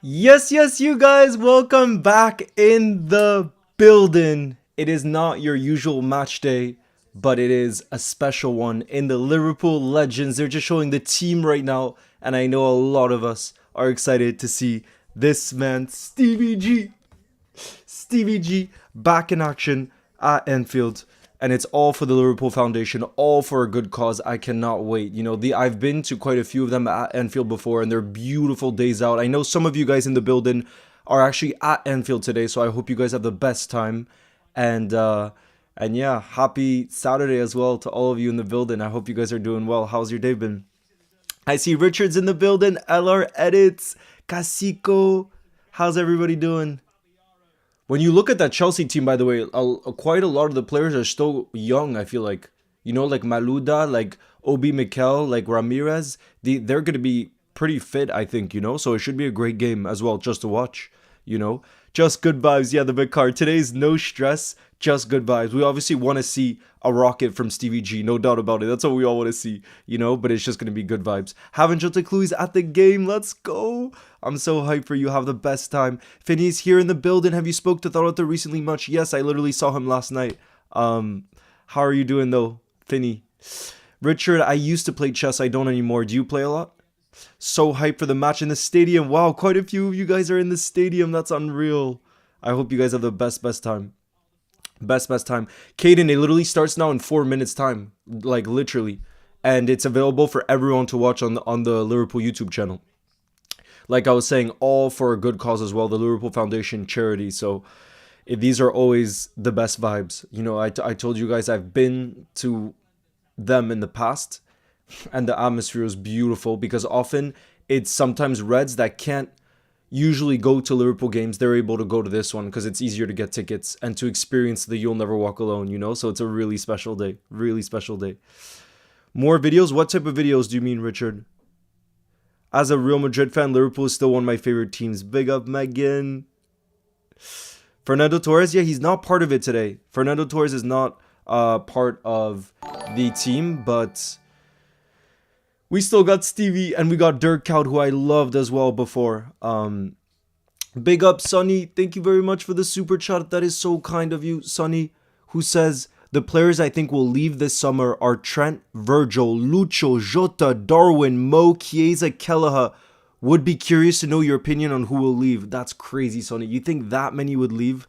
Yes, you guys, welcome back in the building. It is not your usual match day, but it is a special one in the Liverpool Legends. They're just showing the team right now, and I know a lot of us are excited to see this man, Stevie G. Stevie G back in action at Anfield. And it's all for the Liverpool Foundation, all for a good cause. I cannot wait. I've been to quite a few of them at Anfield before, and they're beautiful days out. I know some of you guys in the building are actually at Anfield today, so I hope you guys have the best time. And yeah, happy Saturday as well to all of you in the building. I hope you guys are doing well. How's your day been? I see Richard's in the building. LR Edits, Casico. How's everybody doing? When you look at that Chelsea team, by the way, quite a lot of the players are still young, I feel like. Like Maluda, like Obi Mikel, like Ramirez. They're going to be pretty fit, I think. So it should be a great game as well, just to watch. Just good vibes. Yeah, the big card. Today's no stress, just good vibes. We obviously want to see a rocket from Stevie G, no doubt about it. That's what we all want to see, but it's just going to be good vibes. Haven't Jota Clues at the game. Let's go. I'm so hyped for you. Have the best time. Finney's here in the building. Have you spoke to Tharotta recently much? Yes, I literally saw him last night. How are you doing though, Finney? Richard, I used to play chess. I don't anymore. Do you play a lot? So hyped for the match in the stadium. Wow, quite a few of you guys are in the stadium. That's unreal. I hope you guys have the best time. Best time. Caden, it literally starts now in 4 minutes time. Like literally. And it's available for everyone to watch on the Liverpool YouTube channel. Like I was saying, all for a good cause as well. The Liverpool Foundation charity. So these are always the best vibes. I told you guys I've been to them in the past. And the atmosphere is beautiful because often it's sometimes Reds that can't usually go to Liverpool games. They're able to go to this one because it's easier to get tickets and to experience the You'll Never Walk Alone, So it's a really special day. Really special day. More videos? What type of videos do you mean, Richard? As a Real Madrid fan, Liverpool is still one of my favorite teams. Big up, Megan. Fernando Torres, yeah, he's not part of it today. Fernando Torres is not part of the team, but we still got Stevie and we got Dirk Kuyt, who I loved as well before. Big up, Sonny. Thank you very much for the super chat. That is so kind of you, Sonny, who says, the players I think will leave this summer are Trent, Virgil, Lucho, Jota, Darwin, Mo, Chiesa, Kelleher. Would be curious to know your opinion on who will leave. That's crazy, Sonny. You think that many would leave?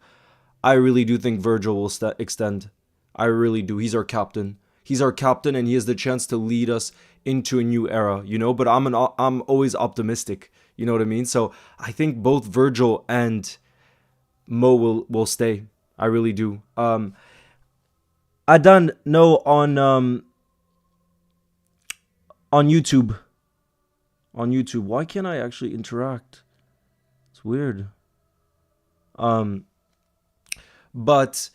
I really do think Virgil will extend. I really do. He's our captain. He's our captain and he has the chance to lead us into a new era, but I'm always optimistic, you know what I mean? So I think both Virgil and Mo will stay. I really do. Adan, no, on YouTube. On YouTube. Why can't I actually interact? It's weird. But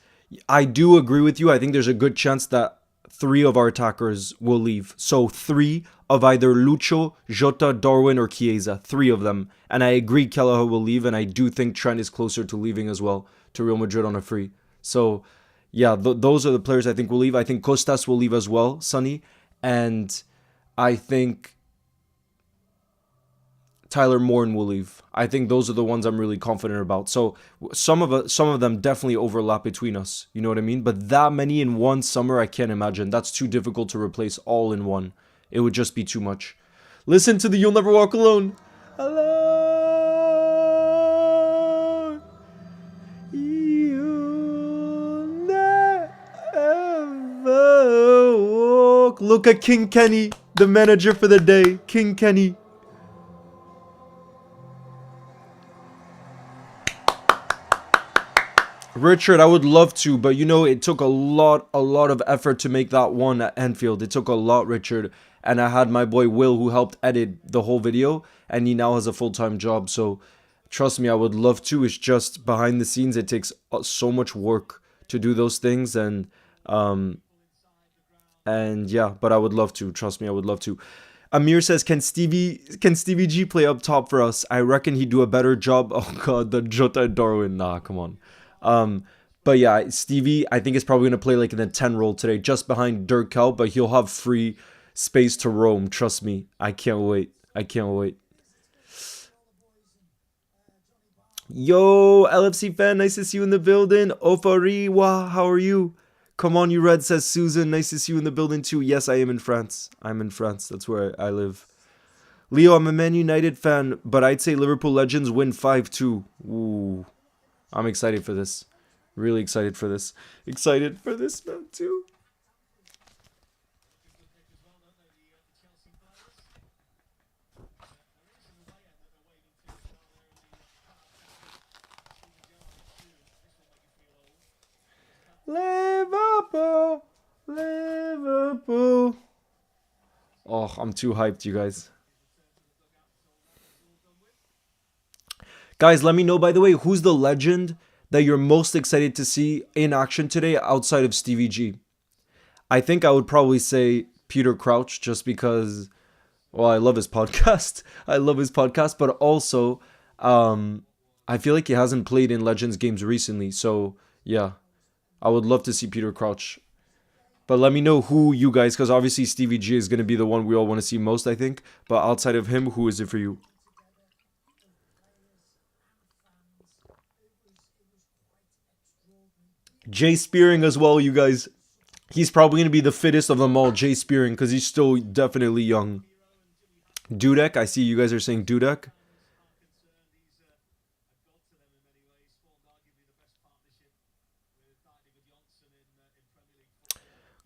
I do agree with you. I think there's a good chance that 3 of our attackers will leave. So 3 of either Lucho, Jota, Darwin, or Chiesa. 3 of them. And I agree Kelleher will leave, and I do think Trent is closer to leaving as well, to Real Madrid on a free. So, yeah, those are the players I think will leave. I think Costas will leave as well, Sonny. And I think Tyler Morn will leave. I think those are the ones I'm really confident about. So some of them definitely overlap between us. You know what I mean? But that many in one summer, I can't imagine. That's too difficult to replace all in one. It would just be too much. Listen to the You'll Never Walk Alone. Alone. You'll never walk. Look at King Kenny, the manager for the day. King Kenny. Richard, I would love to, but it took a lot of effort to make that one at Anfield. It took a lot, Richard. And I had my boy Will, who helped edit the whole video, and he now has a full-time job. So trust me, I would love to. It's just behind the scenes, it takes so much work to do those things, and yeah, but I would love to. Trust me, I would love to. Amir says, can Stevie G play up top for us? I reckon he'd do a better job. Oh god, the Jota and Darwin. Nah, come on. But yeah, Stevie, I think is probably going to play like in the 10 role today, just behind Dirk Kuyt, but he'll have free space to roam. Trust me. I can't wait. I can't wait. Yo, LFC fan, nice to see you in the building. Ofariwa, how are you? Come on, you Red, says Susan. Nice to see you in the building too. Yes, I am in France. I'm in France. That's where I live. Leo, I'm a Man United fan, but I'd say Liverpool Legends win 5-2. Ooh, I'm excited for this. Really excited for this. Excited for this, man, too. Liverpool, Liverpool. Oh, I'm too hyped, you guys. Guys, let me know, by the way, who's the legend that you're most excited to see in action today outside of Stevie G? I think I would probably say Peter Crouch just because, well, I love his podcast. I love his podcast, but also I feel like he hasn't played in Legends games recently. So, yeah, I would love to see Peter Crouch. But let me know who you guys, because obviously Stevie G is going to be the one we all want to see most, I think. But outside of him, who is it for you? Jay Spearing as well, you guys. He's probably going to be the fittest of them all, Jay Spearing, because he's still definitely young. Dudek, I see you guys are saying Dudek.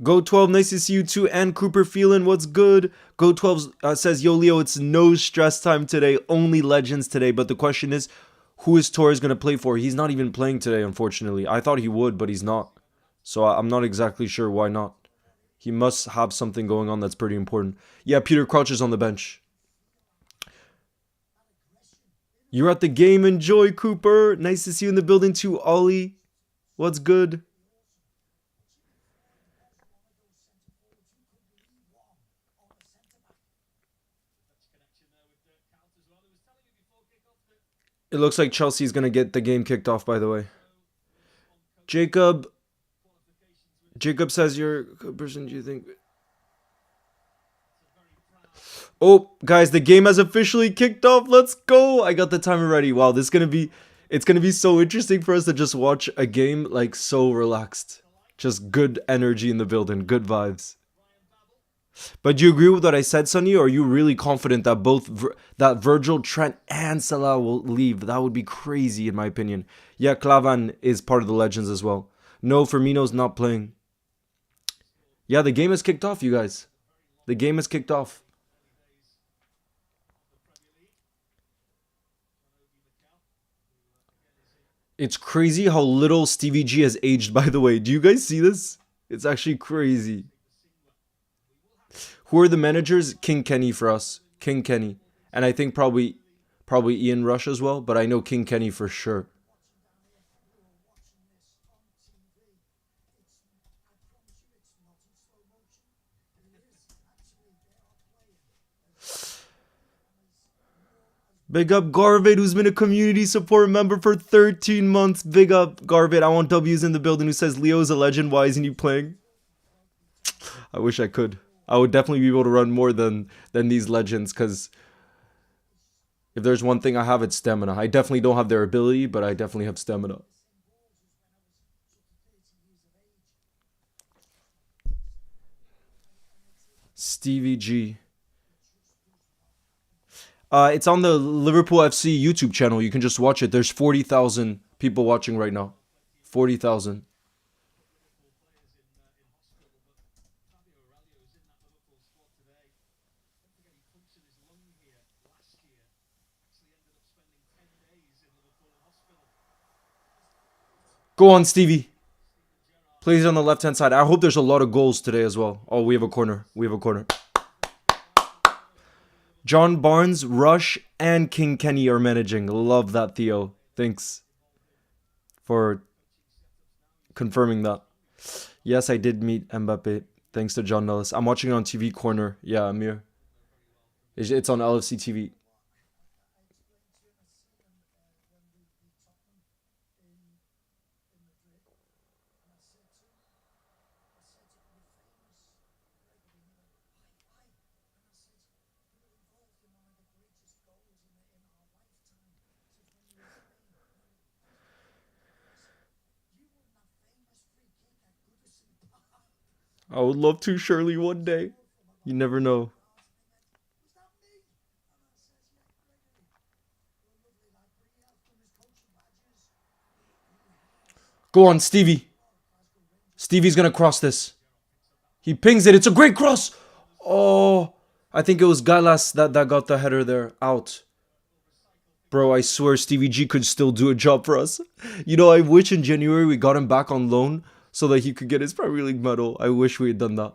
Go 12, nice to see you too. And Cooper feeling what's good? Go 12 says, Yo, Leo, it's no stress time today, only legends today. But the question is, who is Torres going to play for? He's not even playing today, unfortunately. I thought he would, but he's not. So I'm not exactly sure why not. He must have something going on that's pretty important. Yeah, Peter Crouch is on the bench. You're at the game. Enjoy, Cooper. Nice to see you in the building too, Ollie. What's good? It looks like Chelsea's going to get the game kicked off, by the way. Jacob. Jacob says you're a good person. Do you think? Oh, guys, the game has officially kicked off. Let's go. I got the timer ready. Wow, this is going to be... It's going to be so interesting for us to just watch a game, like, so relaxed. Just good energy in the building. Good vibes. But do you agree with what I said, Sonny? Or are you really confident that that Virgil, Trent, and Salah will leave? That would be crazy, in my opinion. Yeah, Clavan is part of the legends as well. No, Firmino's not playing. Yeah, the game has kicked off, you guys. The game has kicked off. It's crazy how little Stevie G has aged, by the way. Do you guys see this? It's actually crazy. Who are the managers? King Kenny for us. King Kenny. And I think probably Ian Rush as well, but I know King Kenny for sure. Big up Garvid, who's been a community support member for 13 months. Big up Garvid. I want W's in the building who says Leo's a legend. Why isn't he playing? I wish I could. I would definitely be able to run more than these legends because if there's one thing I have, it's stamina. I definitely don't have their ability, but I definitely have stamina. Stevie G. It's on the Liverpool FC YouTube channel. You can just watch it. There's 40,000 people watching right now. 40,000. Go on, Stevie. Plays on the left-hand side. I hope there's a lot of goals today as well. Oh, we have a corner. We have a corner. John Barnes, Rush, and King Kenny are managing. Love that, Theo. Thanks for confirming that. Yes, I did meet Mbappe. Thanks to John Nellis. I'm watching it on TV Corner. Yeah, Amir. It's on LFC TV. I would love to, Shirley, one day. You never know. Go on, Stevie. Stevie's gonna cross this. He pings it. It's a great cross. Oh, I think it was Galas that got the header there. Out. Bro, I swear Stevie G could still do a job for us. You know, I wish in January we got him back on loan so that he could get his Premier League medal. I wish we had done that.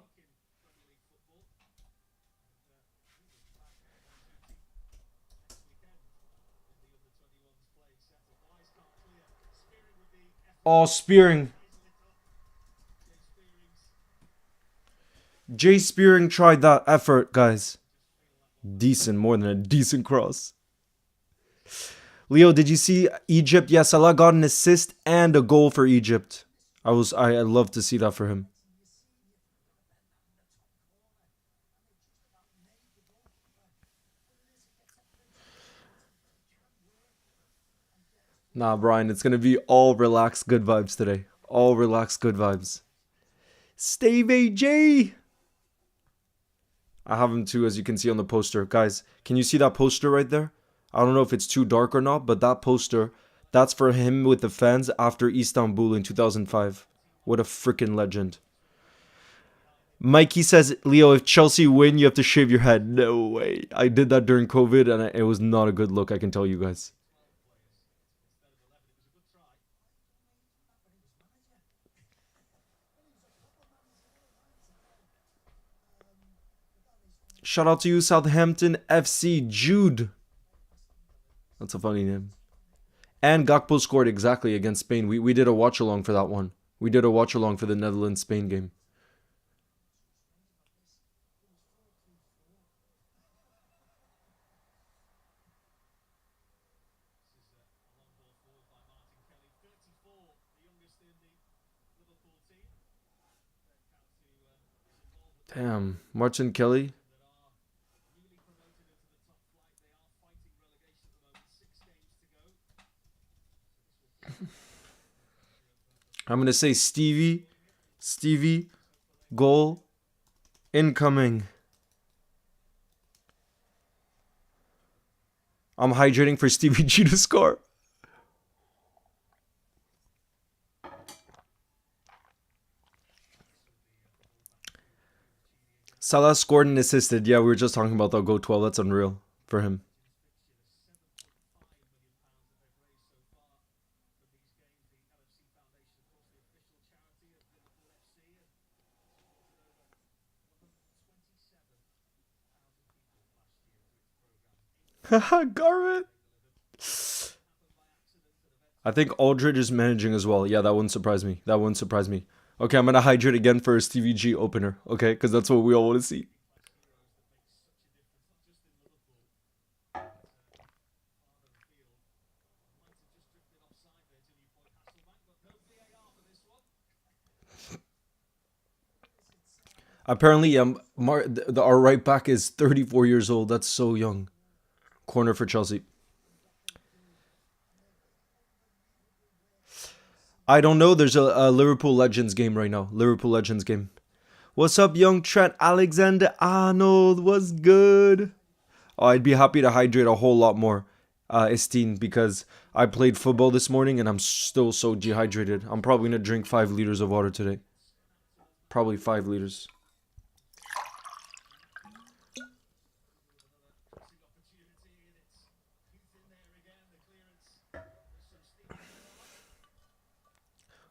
Oh, Spearing. Jay Spearing tried that effort, guys. Decent, more than a decent cross. Leo, did you see Egypt? Yes, Salah got an assist and a goal for Egypt. I love to see that for him. Nah, Brian, it's gonna be all relaxed good vibes today. All relaxed good vibes. Stevie G! I have him too, as you can see on the poster. Guys, can you see that poster right there? I don't know if it's too dark or not, but that poster, that's for him with the fans after Istanbul in 2005. What a freaking legend. Mikey says, Leo, if Chelsea win, you have to shave your head. No way. I did that during COVID, and it was not a good look, I can tell you guys. Shout out to you, Southampton FC Jude. That's a funny name. And Gakpo scored exactly against Spain. We did a watch along for that one. We did a watch along for the Netherlands-Spain game. Damn, Martin Kelly. I'm going to say Stevie, goal, incoming. I'm hydrating for Stevie G to score. Salah scored and assisted. Yeah, we were just talking about that. Go 12. That's unreal for him. Haha, Garrett. I think Aldridge is managing as well. Yeah, that wouldn't surprise me. That wouldn't surprise me. Okay, I'm going to hydrate again for a Stevie G opener. Okay, because that's what we all want to see. Apparently, our right back is 34 years old. That's so young. Corner for Chelsea. I don't know. There's a Liverpool Legends game right now. Liverpool Legends game. What's up, young Trent Alexander-Arnold? What's good? Oh, I'd be happy to hydrate a whole lot more, Estine, because I played football this morning and I'm still so dehydrated. I'm probably going to drink 5 liters of water today. Probably 5 liters.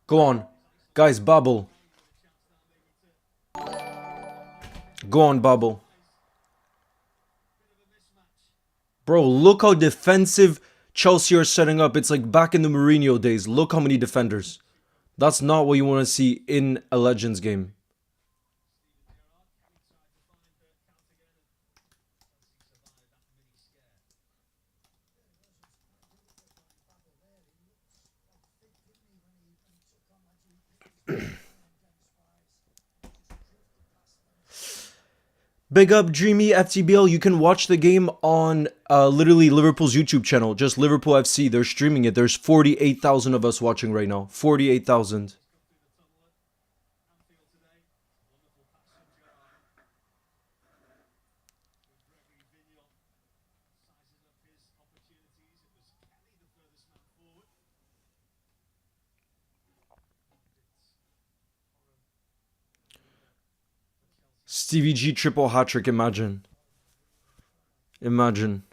Go on. Guys, bubble. Go on, bubble. Bro, look how defensive Chelsea are setting up. It's like back in the Mourinho days. Look how many defenders. That's not what you want to see in a Legends game. Big up Dreamy FTBL. You can watch the game on literally Liverpool's YouTube channel. Just Liverpool FC. They're streaming it. There's 48,000 of us watching right now. 48,000. Stevie G triple hat trick. Imagine. Imagine.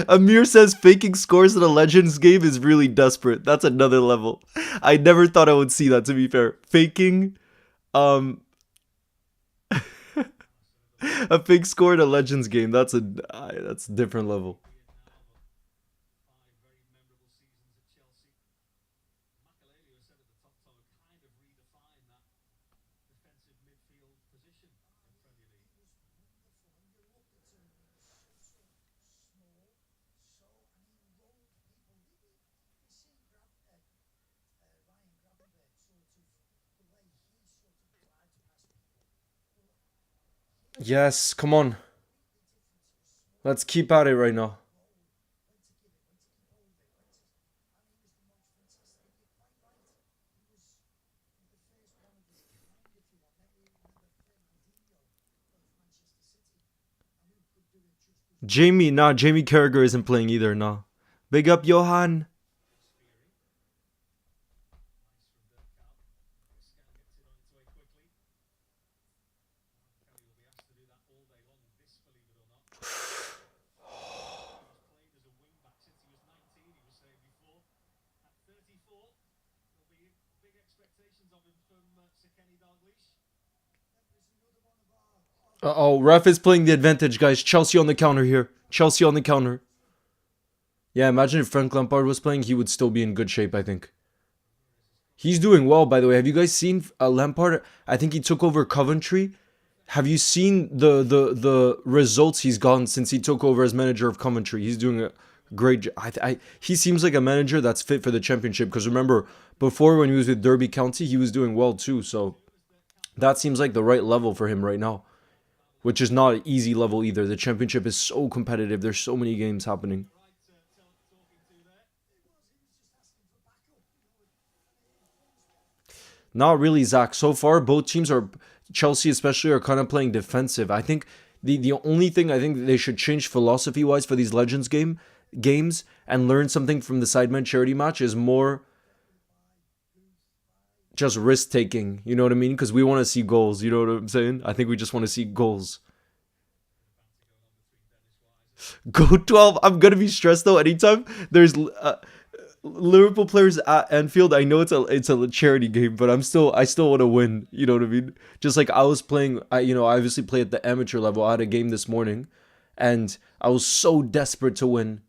Amir says faking scores in a Legends game is really desperate. That's another level. I never thought I would see that, to be fair. Faking um a fake score in a Legends game. That's a different level. Yes, come on. Let's keep at it right now. Jamie Carragher isn't playing either, nah. Big up Johan. Uh-oh, ref is playing the advantage, guys. Chelsea on the counter here. Chelsea on the counter. Yeah, imagine if Frank Lampard was playing, he would still be in good shape, I think. He's doing well, by the way. Have you guys seen Lampard? I think he took over Coventry. Have you seen the results he's gotten since he took over as manager of Coventry? He's doing a great job. He seems like a manager that's fit for the championship. Because remember, before when he was with Derby County, he was doing well too. So that seems like the right level for him right now. Which is not an easy level either. The championship is so competitive. There's so many games happening. Not really, Zach. So far, both teams are, Chelsea especially, are kind of playing defensive. I think the only thing I think they should change philosophy wise for these Legends games and learn something from the Sidemen charity match is more just risk taking. You know what I mean? Because we want to see goals. You know what I'm saying? I think we just want to see goals. Go 12. I'm gonna be stressed though. Anytime there's Liverpool players at Anfield, I know it's a charity game, but I still want to win. You know what I mean? Just like I was playing, I obviously play at the amateur level. I had a game this morning, and I was so desperate to win.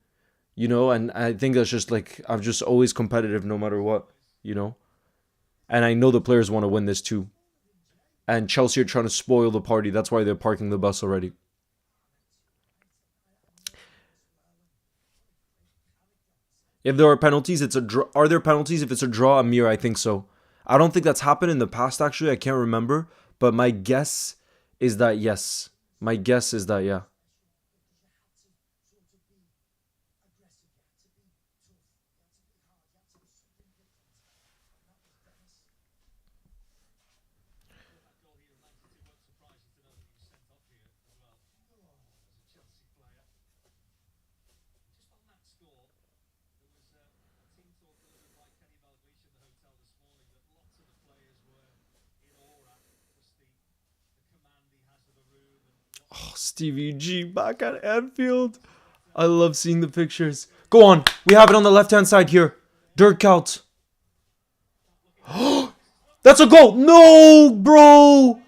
And I think that's just like I'm just always competitive no matter what. You know, and I know the players want to win this too. And Chelsea are trying to spoil the party. That's why they're parking the bus already. If there are penalties, it's a draw. Are there penalties if it's a draw? Amir, I think so. I don't think that's happened in the past, actually. I can't remember. But my guess is that yes. My guess is that, yeah. Oh, Stevie G back at Anfield. I love seeing the pictures. Go on. We have it on the left-hand side here. Dirk Kuyt. That's a goal. No, bro.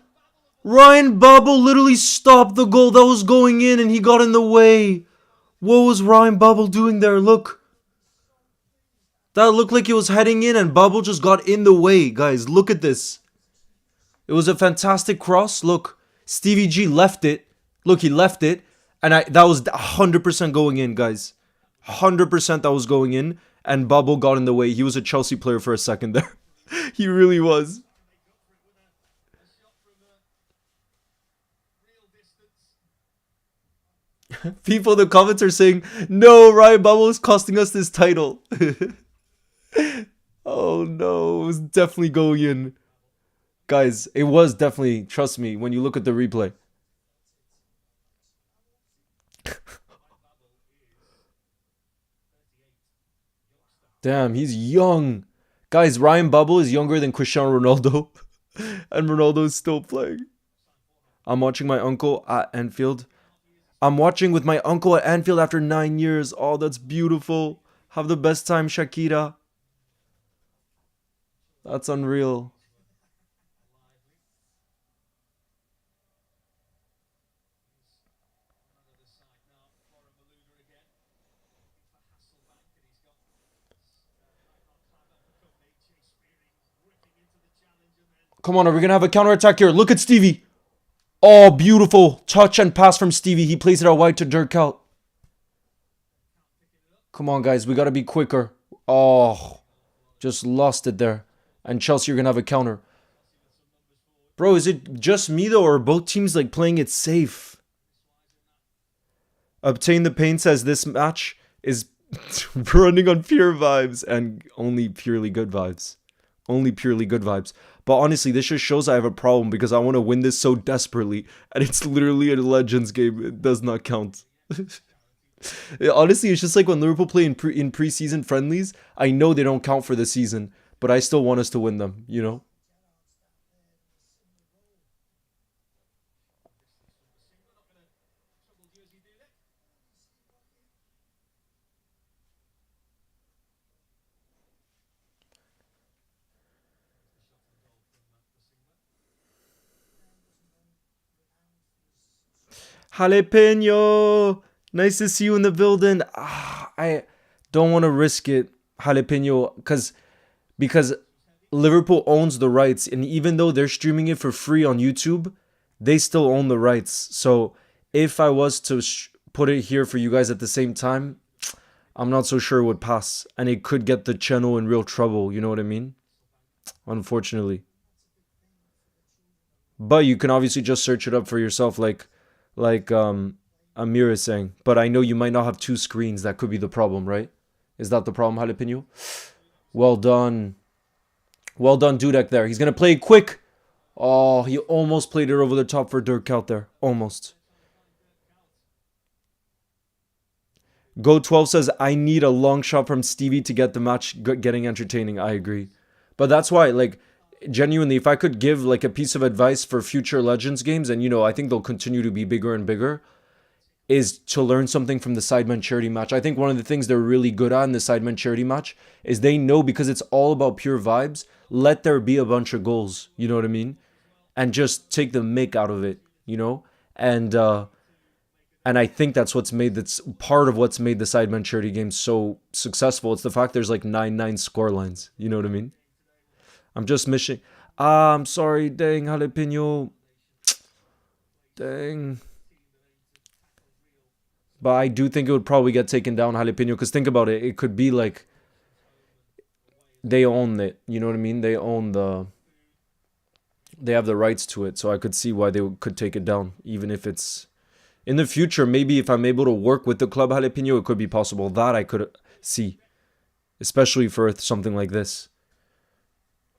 Ryan Babel literally stopped the goal that was going in and he got in the way. What was Ryan Babel doing there? Look. That looked like it was heading in and Babel just got in the way. Guys, look at this. It was a fantastic cross. Look. Stevie G left it. Look, he left it. And that was 100% going in, guys. 100% that was going in. And Babel got in the way. He was a Chelsea player for a second there. He really was. People in the comments are saying, no, Ryan Babel is costing us this title. Oh no, it was definitely going in. Guys, it was definitely, trust me, when you look at the replay. Damn, he's young. Guys, Ryan Babel is younger than Cristiano Ronaldo. And Ronaldo's still playing. I'm watching my uncle at Anfield. I'm watching with my uncle at Anfield after 9 years. Oh, that's beautiful. Have the best time, Shakira. That's unreal. Come on, are we going to have a counter attack here? Look at Stevie. Oh, beautiful. Touch and pass from Stevie. He plays it out wide to Dirk Kuyt. Come on, guys. We got to be quicker. Oh, just lost it there. And Chelsea are going to have a counter. Bro, is it just me, though, or are both teams like playing it safe? Obtain the Pain says this match is running on pure vibes and only purely good vibes. Only purely good vibes. But honestly, this just shows I have a problem because I want to win this so desperately. And it's literally a Legends game. It does not count. Honestly, it's just like when Liverpool play in preseason friendlies. I know they don't count for the season, but I still want us to win them, you know? Jalapeno! Nice to see you in the building. I don't want to risk it, Jalapeno, because Liverpool owns the rights, and even though they're streaming it for free on YouTube, they still own the rights. So if I was to put it here for you guys at the same time, I'm not so sure it would pass, and it could get the channel in real trouble. You know what I mean? Unfortunately, but you can obviously just search it up for yourself, like Amir is saying. But I know you might not have two screens. That could be the problem, right? Is that the problem, Jalapeno? Well done. Well done, Dudek there. He's going to play quick. Oh, he almost played it over the top for Dirk Kuyt there. Almost. Go12 says, I need a long shot from Stevie to get the match getting entertaining. I agree. But that's why, like, genuinely, if I could give, like, a piece of advice for future Legends games, and, you know, I think they'll continue to be bigger and bigger, is to learn something from the Sidemen charity match. I think one of the things they're really good at in the Sidemen charity match is they know, because it's all about pure vibes, let there be a bunch of goals, you know what I mean? And just take the mick out of it, you know? And I think that's part of what's made the Sidemen charity game so successful. It's the fact there's like 9-9 score lines, you know what I mean? I'm just missing. I'm sorry, dang, Jalapeno. Dang. But I do think it would probably get taken down, Jalapeno, because think about it. It could be like they own it. You know what I mean? They have the rights to it. So I could see why they could take it down, even if it's in the future. Maybe if I'm able to work with the club, Jalapeno, it could be possible. That I could see, especially for something like this.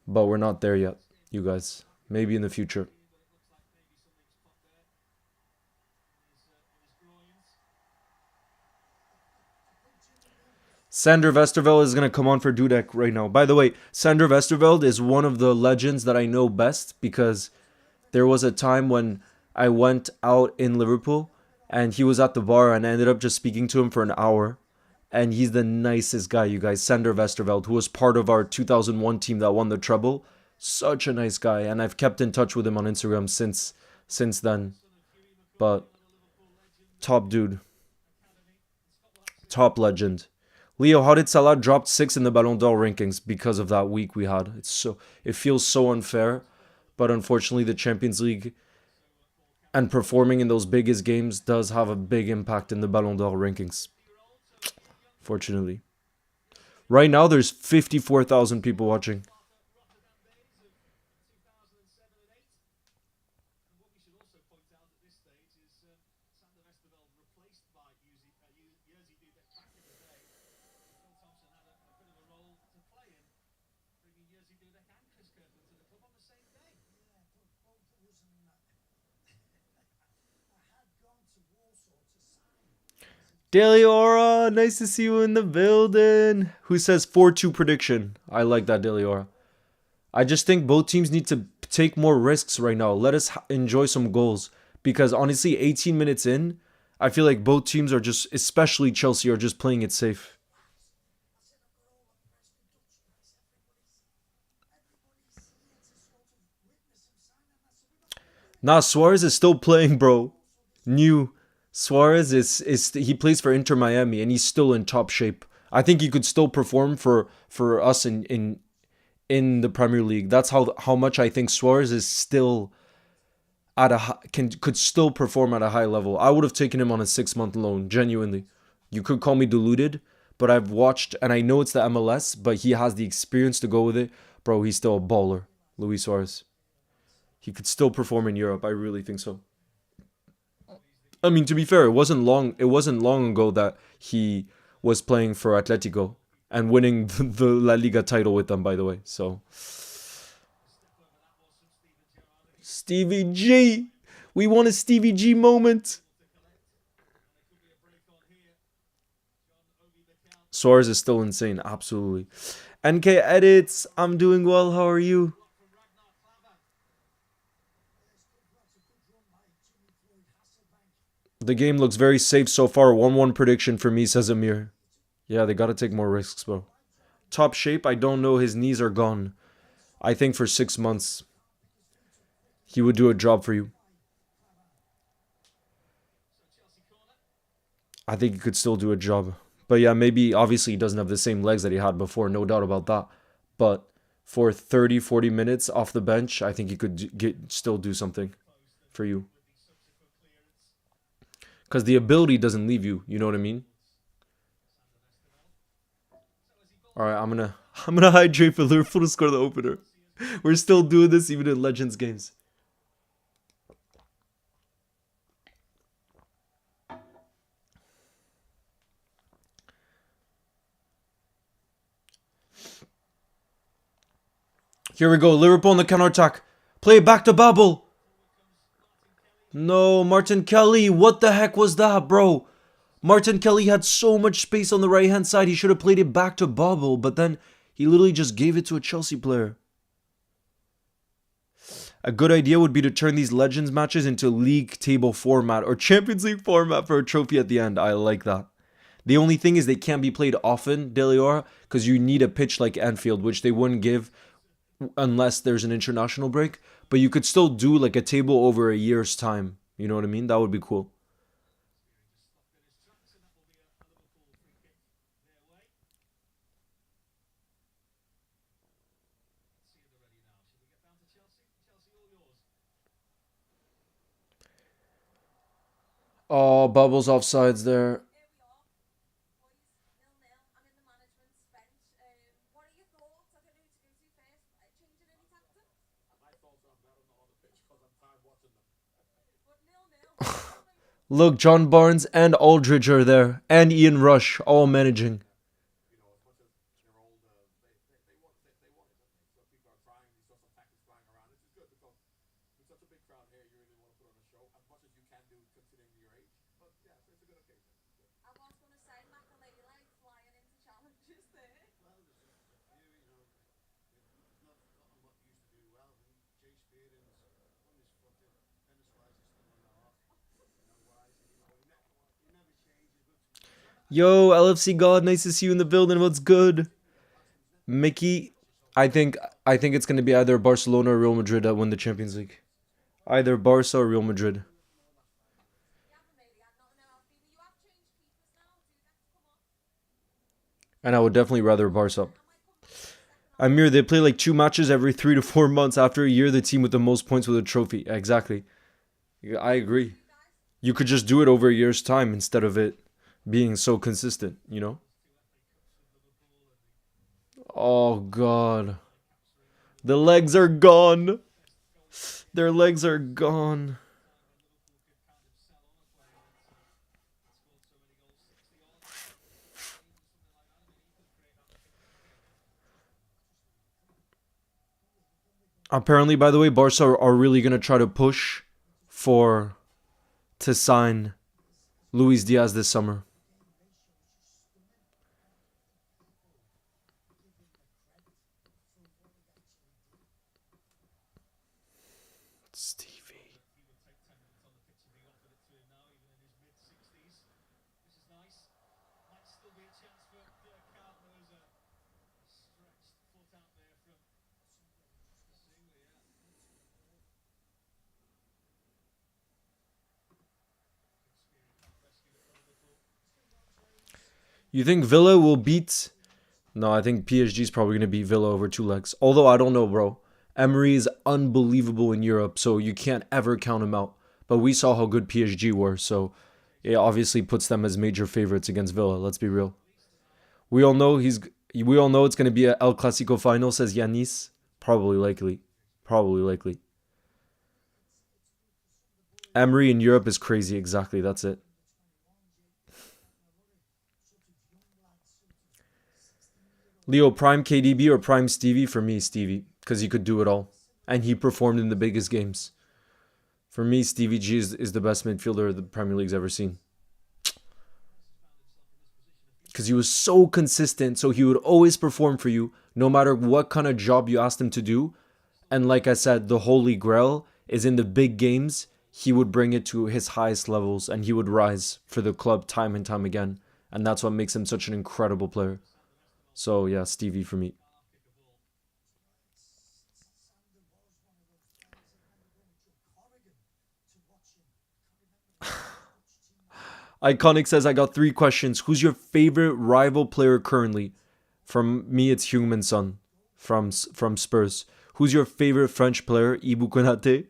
But we're not there yet, you guys. Maybe in the future. Sander Westerveld is going to come on for Dudek right now. By the way, Sander Westerveld is one of the legends that I know best, because there was a time when I went out in Liverpool and he was at the bar and I ended up just speaking to him for an hour. And he's the nicest guy, you guys. Sander Westerveld, who was part of our 2001 team that won the treble. Such a nice guy. And I've kept in touch with him on Instagram since then. But top dude. Top legend. Leo, how did Salah drop 6 in the Ballon d'Or rankings? Because of that week we had. It feels so unfair, but unfortunately the Champions League and performing in those biggest games does have a big impact in the Ballon d'Or rankings. Fortunately. Right now there's 54,000 people watching. Daily Aura, nice to see you in the building. Who says 4-2 prediction? I like that, Daily Aura. I just think both teams need to take more risks right now. Let us enjoy some goals. Because honestly, 18 minutes in, I feel like both teams are just, especially Chelsea, are just playing it safe. Nah, Suarez is still playing, bro. New Suarez is he plays for Inter Miami and he's still in top shape. I think he could still perform for us in the Premier League. That's how much I think Suarez is still at a could still perform at a high level. I would have taken him on a 6 month loan, genuinely. You could call me deluded, but I've watched and I know it's the MLS, but he has the experience to go with it. Bro, he's still a baller, Luis Suarez. He could still perform in Europe. I really think so. I mean, to be fair, it wasn't long. It wasn't long ago that he was playing for Atletico and winning the La Liga title with them. By the way, so Stevie G, we want a Stevie G moment. Suarez is still insane, absolutely. NK edits. I'm doing well. How are you? The game looks very safe so far. 1-1 prediction for me, says Amir. Yeah, they gotta take more risks, bro. Top shape, I don't know. His knees are gone. I think for 6 months, he would do a job for you. I think he could still do a job. But yeah, maybe, obviously, he doesn't have the same legs that he had before. No doubt about that. But for 30, 40 minutes off the bench, I think he could still do something for you. Because the ability doesn't leave you. You know what I mean? All right, I'm gonna hydrate for Liverpool to score the opener. We're still doing this even in Legends games. Here we go. Liverpool on the counter attack. Play it back to Babel. No, Martin Kelly. What the heck was that, bro? Martin Kelly had so much space on the right hand side. He should have played it back to Babel, but then he literally just gave it to a Chelsea player. A good idea would be to turn these Legends matches into league table format or Champions League format for a trophy at the end. I like that. The only thing is they can't be played often, Deliora, because you need a pitch like Anfield, which they wouldn't give unless there's an international break. But you could still do like a table over a year's time. You know what I mean? That would be cool. Oh, Bubbles offsides there. Look, John Barnes and Aldridge are there. And Ian Rush, all managing. Yo, LFC God, nice to see you in the building. What's good? Mickey, I think I think it's gonna be either Barcelona or Real Madrid that win the Champions League. Either Barca or Real Madrid. And I would definitely rather Barca. Amir, they play like 2 matches every 3 to 4 months. After a year, the team with the most points with a trophy. Exactly. Yeah, I agree. You could just do it over a year's time instead of it being so consistent, you know? Oh, God. The legs are gone. Their legs are gone. Apparently, by the way, Barca are really going to try to push for to sign Luis Diaz this summer. You think Villa will beat? No, I think PSG is probably going to beat Villa over two legs. Although I don't know, bro. Emery is unbelievable in Europe, so you can't ever count him out. But we saw how good PSG were, so it obviously puts them as major favorites against Villa. Let's be real. We all know he's. We all know it's going to be a El Clasico final, says Yanis. Probably likely. Probably likely. Emery in Europe is crazy. Exactly. That's it. Leo, prime KDB or prime Stevie? For me, Stevie, because he could do it all. And he performed in the biggest games. For me, Stevie G is the best midfielder the Premier League's ever seen. Because he was so consistent, so he would always perform for you, no matter what kind of job you asked him to do. And like I said, the holy grail is in the big games, he would bring it to his highest levels and he would rise for the club time and time again. And that's what makes him such an incredible player. So yeah, Stevie for me. Iconic says, I got three questions. Who's your favorite rival player currently? From me, it's Human Son from Spurs. Who's your favorite French player? Ibou Konate.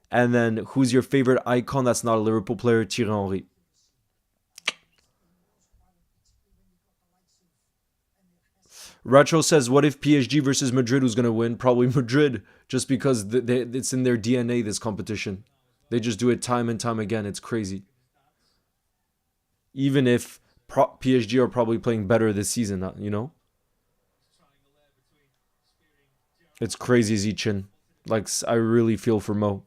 And then who's your favorite icon that's not a Liverpool player? Thierry Henry. Retro says, what if PSG versus Madrid was going to win? Probably Madrid, just because it's in their DNA, this competition. They just do it time and time again. It's crazy. Even if PSG are probably playing better this season, you know? It's crazy, Zichin. Like, I really feel for Mo.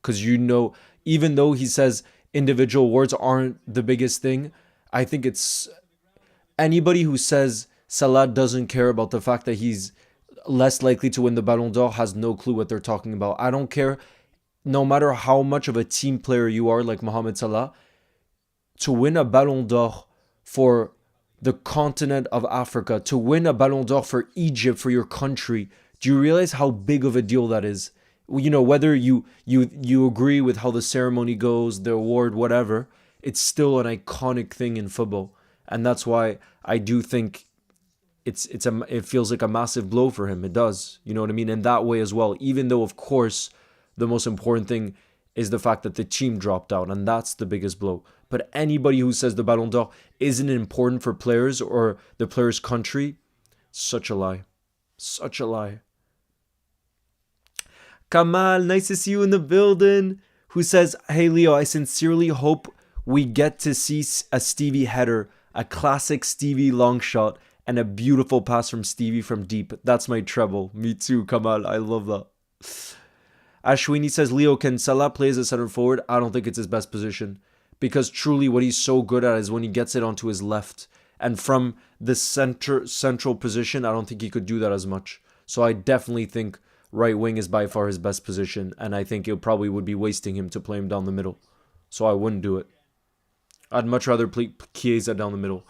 Because you know, even though he says individual awards aren't the biggest thing, I think it's anybody who says Salah doesn't care about the fact that he's less likely to win the Ballon d'Or has no clue what they're talking about. I don't care, no matter how much of a team player you are, like Mohamed Salah, to win a Ballon d'Or for the continent of Africa, to win a Ballon d'Or for Egypt, for your country, do you realize how big of a deal that is? You know, whether you agree with how the ceremony goes, the award, whatever, it's still an iconic thing in football. And that's why I do think it feels like a massive blow for him. It does. You know what I mean? In that way as well. Even though, of course, the most important thing is the fact that the team dropped out, and that's the biggest blow. But anybody who says the Ballon d'Or isn't important for players or the player's country, such a lie. Such a lie. Kamal, nice to see you in the building. Who says, hey Leo, I sincerely hope we get to see a Stevie header, a classic Stevie long shot, and a beautiful pass from Stevie from deep. That's my treble. Me too, Kamal. I love that. Ashwini says, Leo, can Salah play as a center forward? I don't think it's his best position. Because truly what he's so good at is when he gets it onto his left. And from the central position, I don't think he could do that as much. So I definitely think right wing is by far his best position. And I think it probably would be wasting him to play him down the middle. So I wouldn't do it. I'd much rather play Chiesa down the middle.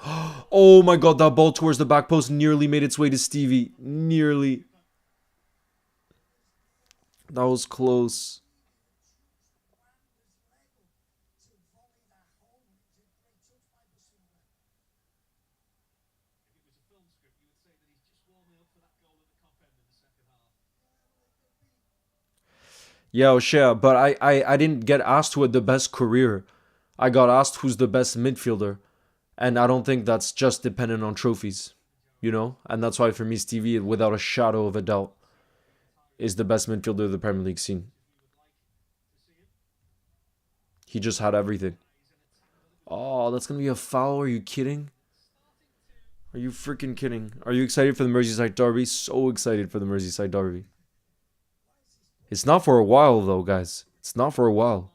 Oh my god, that ball towards the back post nearly made its way to Stevie. Nearly. That was close. Yeah, O'Shea, but I didn't get asked who had the best career. I got asked who's the best midfielder. And I don't think that's just dependent on trophies, you know? And that's why for me, Stevie, without a shadow of a doubt, is the best midfielder the Premier League seen. He just had everything. Oh, that's going to be a foul. Are you kidding? Are you freaking kidding? Are you excited for the Merseyside Derby? So excited for the Merseyside Derby. It's not for a while, though, guys. It's not for a while.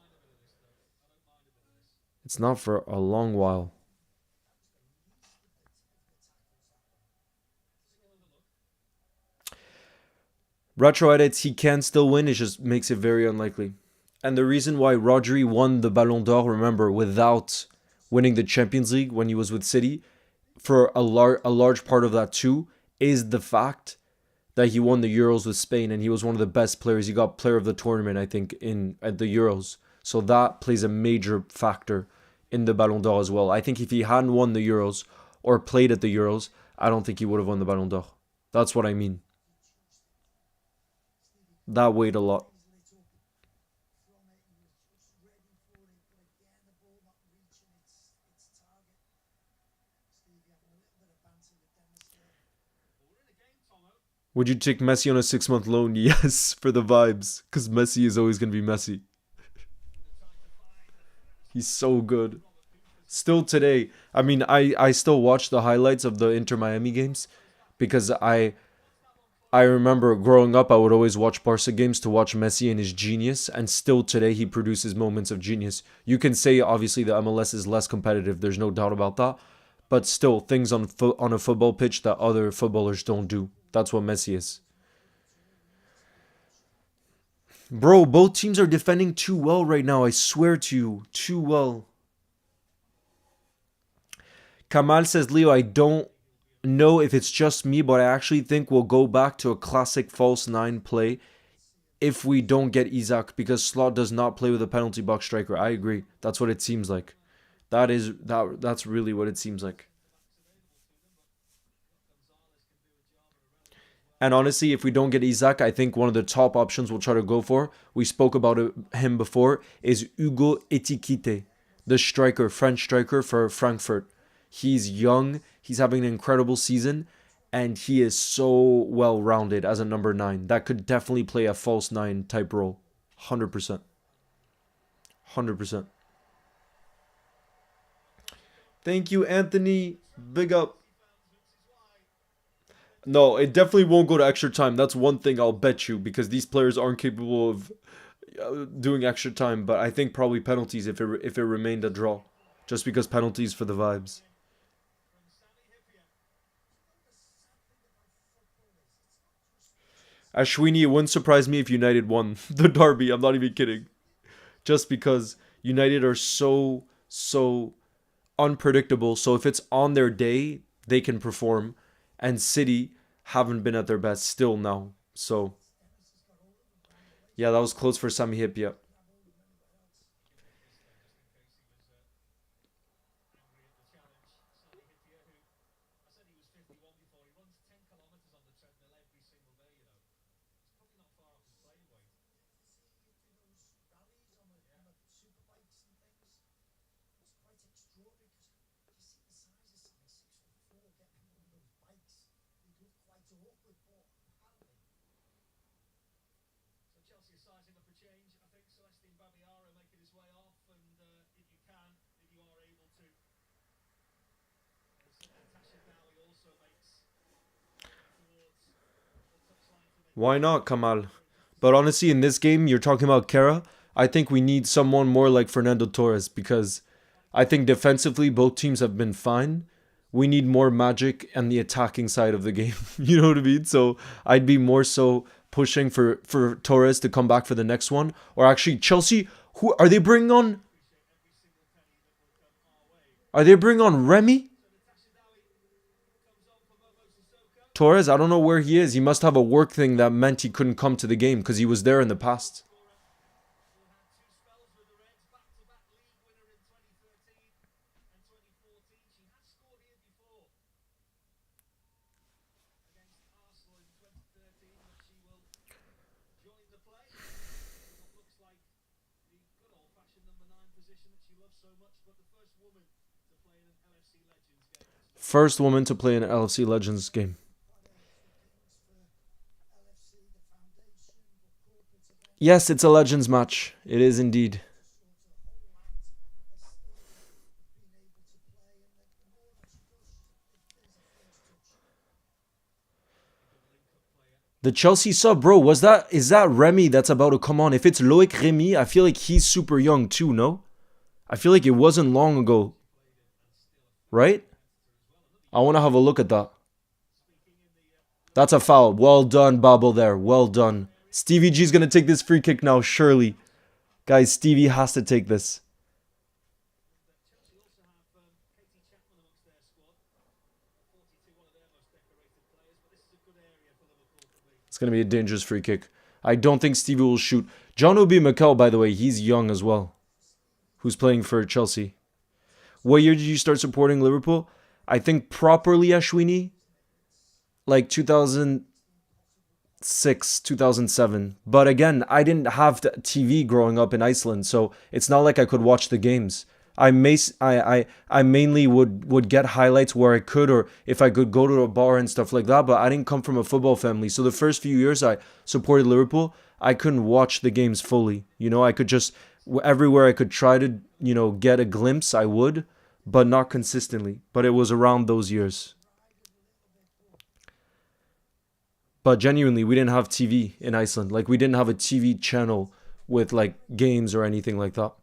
It's not for a long while. Retro edits, he can still win. It just makes it very unlikely. And the reason why Rodri won the Ballon d'Or, remember, without winning the Champions League when he was with City, for a large part of that too, is the fact that he won the Euros with Spain and he was one of the best players. He got player of the tournament, I think, at the Euros. So that plays a major factor in the Ballon d'Or as well. I think if he hadn't won the Euros, or played at the Euros, I don't think he would have won the Ballon d'Or. That's what I mean. That weighed a lot. Would you take Messi on a 6-month loan? Yes, for the vibes. Because Messi is always going to be Messi. He's so good. Still today, I mean, I still watch the highlights of the Inter Miami games because I remember growing up, I would always watch Barca games to watch Messi and his genius, and still today he produces moments of genius. You can say obviously the MLS is less competitive, there's no doubt about that, but still things on a football pitch that other footballers don't do. That's what Messi is. Bro, both teams are defending too well right now, I swear to you, too well. Kamal says, Leo, I don't know if it's just me, but I actually think we'll go back to a classic false nine play if we don't get Isaac, because Slot does not play with a penalty box striker. I agree. That's what it seems like. That's really what it seems like. And honestly, if we don't get Isaac, I think one of the top options we'll try to go for, we spoke about him before, is Hugo Etikite, the striker, French striker for Frankfurt. He's young, he's having an incredible season, and he is so well-rounded as a number 9. That could definitely play a false 9 type role. 100%. 100%. Thank you, Anthony. Big up. No, it definitely won't go to extra time. That's one thing I'll bet you, because these players aren't capable of doing extra time. But I think probably penalties if it remained a draw. Just because penalties for the vibes. Ashwini, it wouldn't surprise me if United won the derby. I'm not even kidding. Just because United are so unpredictable. So if it's on their day, they can perform. And City haven't been at their best still now. So, yeah, that was close for Sami Hyypiä. Why not, Kamal? But honestly, in this game, you're talking about Kera. I think we need someone more like Fernando Torres, because I think defensively both teams have been fine. We need more magic and the attacking side of the game. You know what I mean? So I'd be more so pushing for Torres to come back for the next one. Or actually, Chelsea, who are they bringing on? Are they bringing on Remy? Torres, I don't know where he is. He must have a work thing that meant he couldn't come to the game because he was there in the past. First woman to play in an LFC Legends game. Yes, it's a Legends match. It is indeed. The Chelsea sub, bro, is that Remy that's about to come on? If it's Loic Remy, I feel like he's super young too, no? I feel like it wasn't long ago. Right? I want to have a look at that. That's a foul. Well done, Babel there. Well done. Stevie G's going to take this free kick now, surely. Guys, Stevie has to take this. It's going to be a dangerous free kick. I don't think Stevie will shoot. John Obi Mikel, by the way, he's young as well. Who's playing for Chelsea. What year did you start supporting Liverpool? I think properly Ashwini, like 2006, 2007. But again, I didn't have the TV growing up in Iceland, so it's not like I could watch the games. I mainly would get highlights where I could, or if I could go to a bar and stuff like that. But I didn't come from a football family, so the first few years I supported Liverpool, I couldn't watch the games fully. I could just everywhere I could try to get a glimpse, I would, but not consistently. But it was around those years. But genuinely, we didn't have TV in Iceland. Like we didn't have a TV channel with like games or anything like that.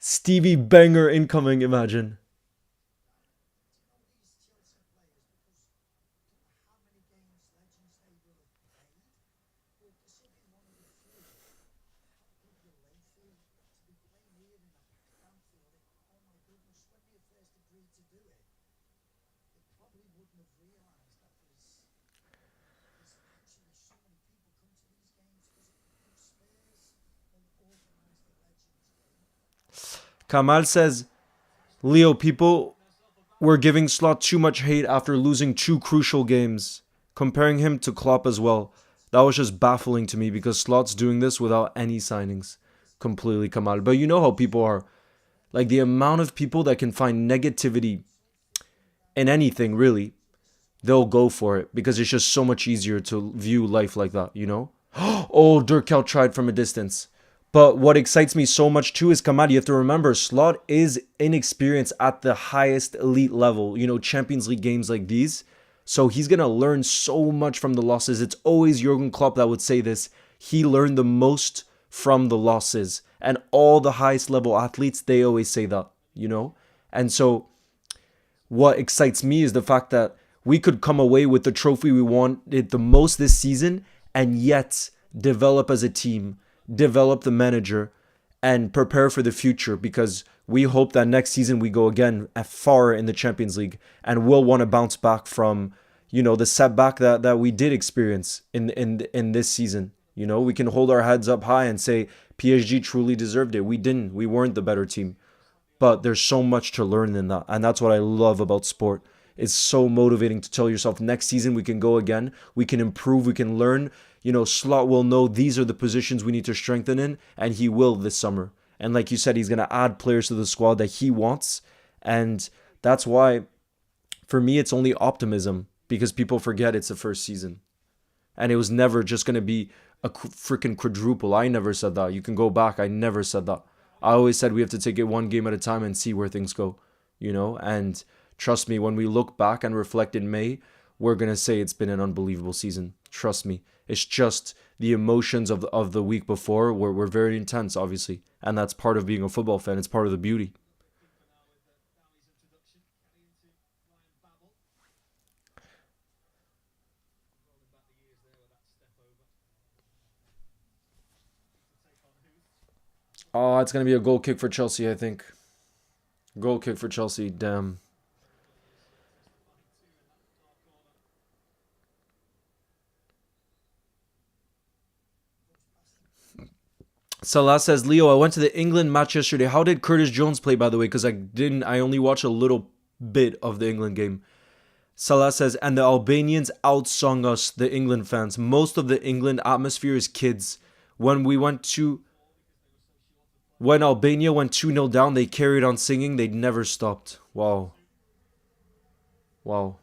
Stevie Banger incoming, imagine. Kamal says, Leo, people were giving Slot too much hate after losing two crucial games, comparing him to Klopp as well. That was just baffling to me because Slot's doing this without any signings. Completely, Kamal. But you know how people are. Like the amount of people that can find negativity in anything, really, they'll go for it because it's just so much easier to view life like that. Oh, Dirk Kuyt tried from a distance. But what excites me so much too is Kamad. You have to remember, Slot is inexperienced at the highest elite level, Champions League games like these. So he's going to learn so much from the losses. It's always Jurgen Klopp that would say this. He learned the most from the losses. And all the highest level athletes, they always say that. And so what excites me is the fact that we could come away with the trophy we wanted the most this season and yet develop as a team, develop the manager, and prepare for the future because we hope that next season we go again far in the Champions League and we'll want to bounce back from, the setback that we did experience in this season. We can hold our heads up high and say PSG truly deserved it. We didn't. We weren't the better team. But there's so much to learn in that. And that's what I love about sport. It's so motivating to tell yourself next season we can go again. We can improve. We can learn. Slot will know these are the positions we need to strengthen in. And he will this summer. And like you said, he's going to add players to the squad that he wants. And that's why, for me, it's only optimism. Because people forget it's the first season. And it was never just going to be a freaking quadruple. I never said that. You can go back. I never said that. I always said we have to take it one game at a time and see where things go, and trust me, when we look back and reflect in May, we're going to say it's been an unbelievable season. Trust me. It's just the emotions of the week before were very intense, obviously. And that's part of being a football fan. It's part of the beauty. Oh, it's going to be a goal kick for Chelsea, I think. Goal kick for Chelsea, damn. Salah says, Leo, I went to the England match yesterday. How did Curtis Jones play, by the way? Because I only watched a little bit of the England game. Salah says, and the Albanians outsung us, the England fans. Most of the England atmosphere is kids. When we went to When Albania went 2-0 down, they carried on singing. They never stopped. Wow. Wow.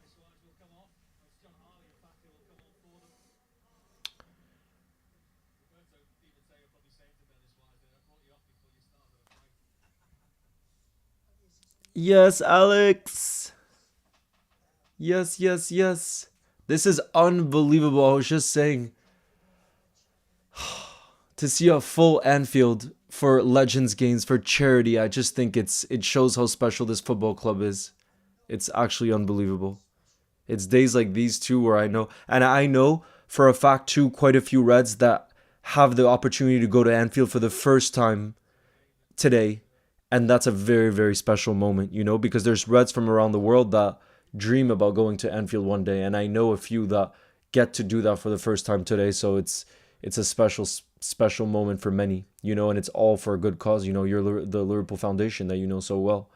Yes, Alex. Yes, yes, yes. This is unbelievable. I was just saying, to see a full Anfield for Legends games for charity, I just think it shows how special this football club is. It's actually unbelievable. It's days like these too where I know for a fact too quite a few Reds that have the opportunity to go to Anfield for the first time today, and that's a very very special moment, because there's Reds from around the world that dream about going to Anfield one day, and I know a few that get to do that for the first time today. So it's a special special moment for many, and it's all for a good cause. You're the Liverpool Foundation that you know so well.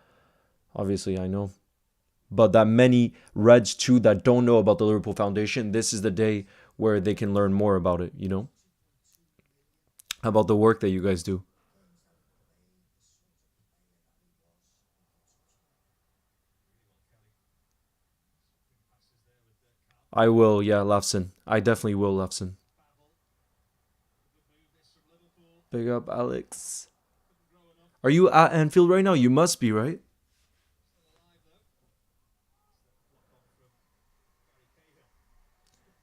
Obviously, I know. But that many Reds too that don't know about the Liverpool Foundation, this is the day where they can learn more about it, about the work that you guys do. I will, yeah, Lafson. I definitely will, Lafson. Big up, Alex. Are you at Anfield right now? You must be, right?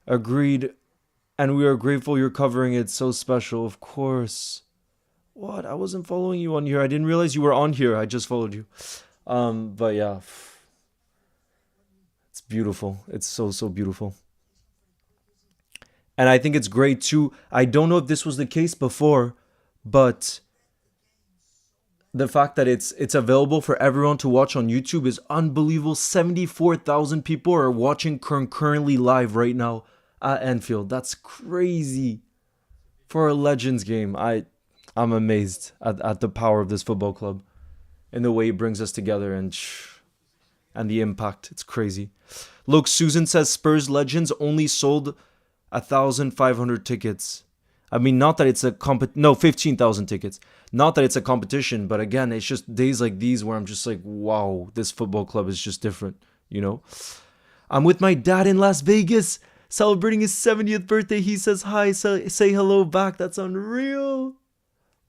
Agreed. And we are grateful you're covering it. So special, of course. What? I wasn't following you on here. I didn't realize you were on here. I just followed you. But yeah, it's beautiful. It's so so beautiful. And I think it's great too. I don't know if this was the case before, but the fact that it's available for everyone to watch on YouTube is unbelievable. 74,000 people are watching currently live right now at Anfield. That's crazy for a Legends game. I'm amazed at the power of this football club and the way it brings us together and the impact. It's crazy. Look, Susan says Spurs Legends only sold 1,500 tickets. I mean, not that it's a no, 15,000 tickets. Not that it's a competition, but again, it's just days like these where I'm just like, wow, this football club is just different, you know? I'm with my dad in Las Vegas celebrating his 70th birthday. He says hi, say hello back. That's unreal.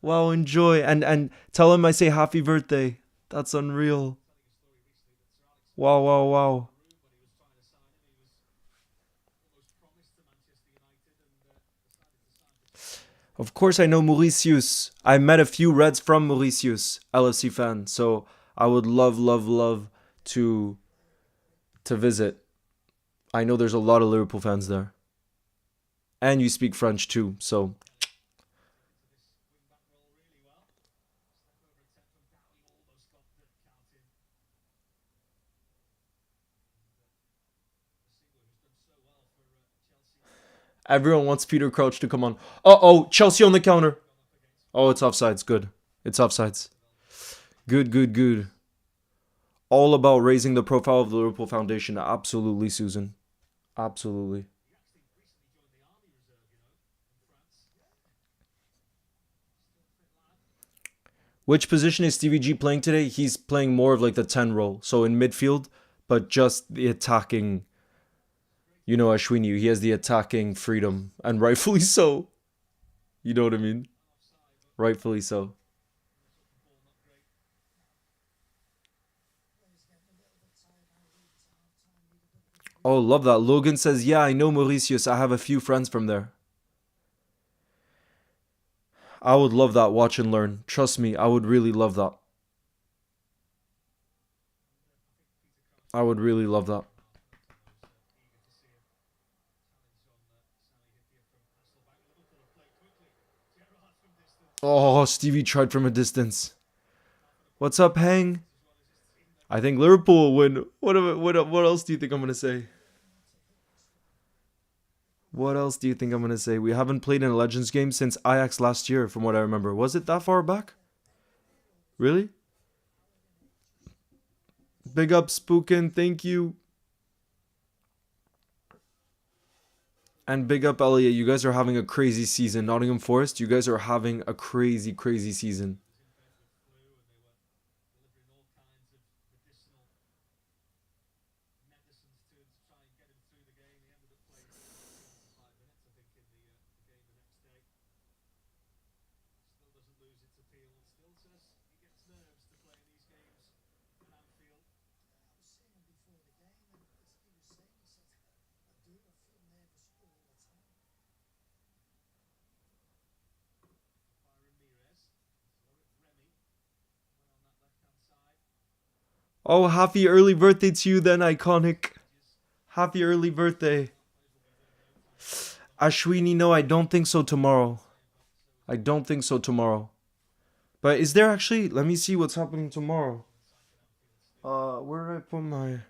Wow, enjoy. And tell him I say happy birthday. That's unreal. Wow, wow, wow. Of course, I know Mauritius. I met a few Reds from Mauritius, LFC fan. So I would love, love, love to visit. I know there's a lot of Liverpool fans there, and you speak French too. So everyone wants Peter Crouch to come on. Oh, Chelsea on the counter. Oh, it's offsides. Good. It's offsides. Good, good, good. All about raising the profile of the Liverpool Foundation. Absolutely, Susan. Absolutely. Which position is Stevie G playing today? He's playing more of like the 10 role. So in midfield, but just the attacking, Ashwini. He has the attacking freedom. And rightfully so. You know what I mean? Rightfully so. Oh, love that. Logan says, yeah, I know Mauritius. I have a few friends from there. I would love that. Watch and learn. Trust me, I would really love that. I would really love that. Oh, Stevie tried from a distance. What's up, Hang? I think Liverpool will win. What else do you think I'm gonna say? What else do you think I'm gonna say? We haven't played in a Legends game since Ajax last year, from what I remember. Was it that far back? Really? Big up, Spookin. Thank you. And big up, Elliot. You guys are having a crazy season. Nottingham Forest, you guys are having a crazy, crazy season. Oh, happy early birthday to you then, Iconic. Happy early birthday. Ashwini, no, I don't think so tomorrow. I don't think so tomorrow. But is there actually? Let me see what's happening tomorrow. Where did I put my?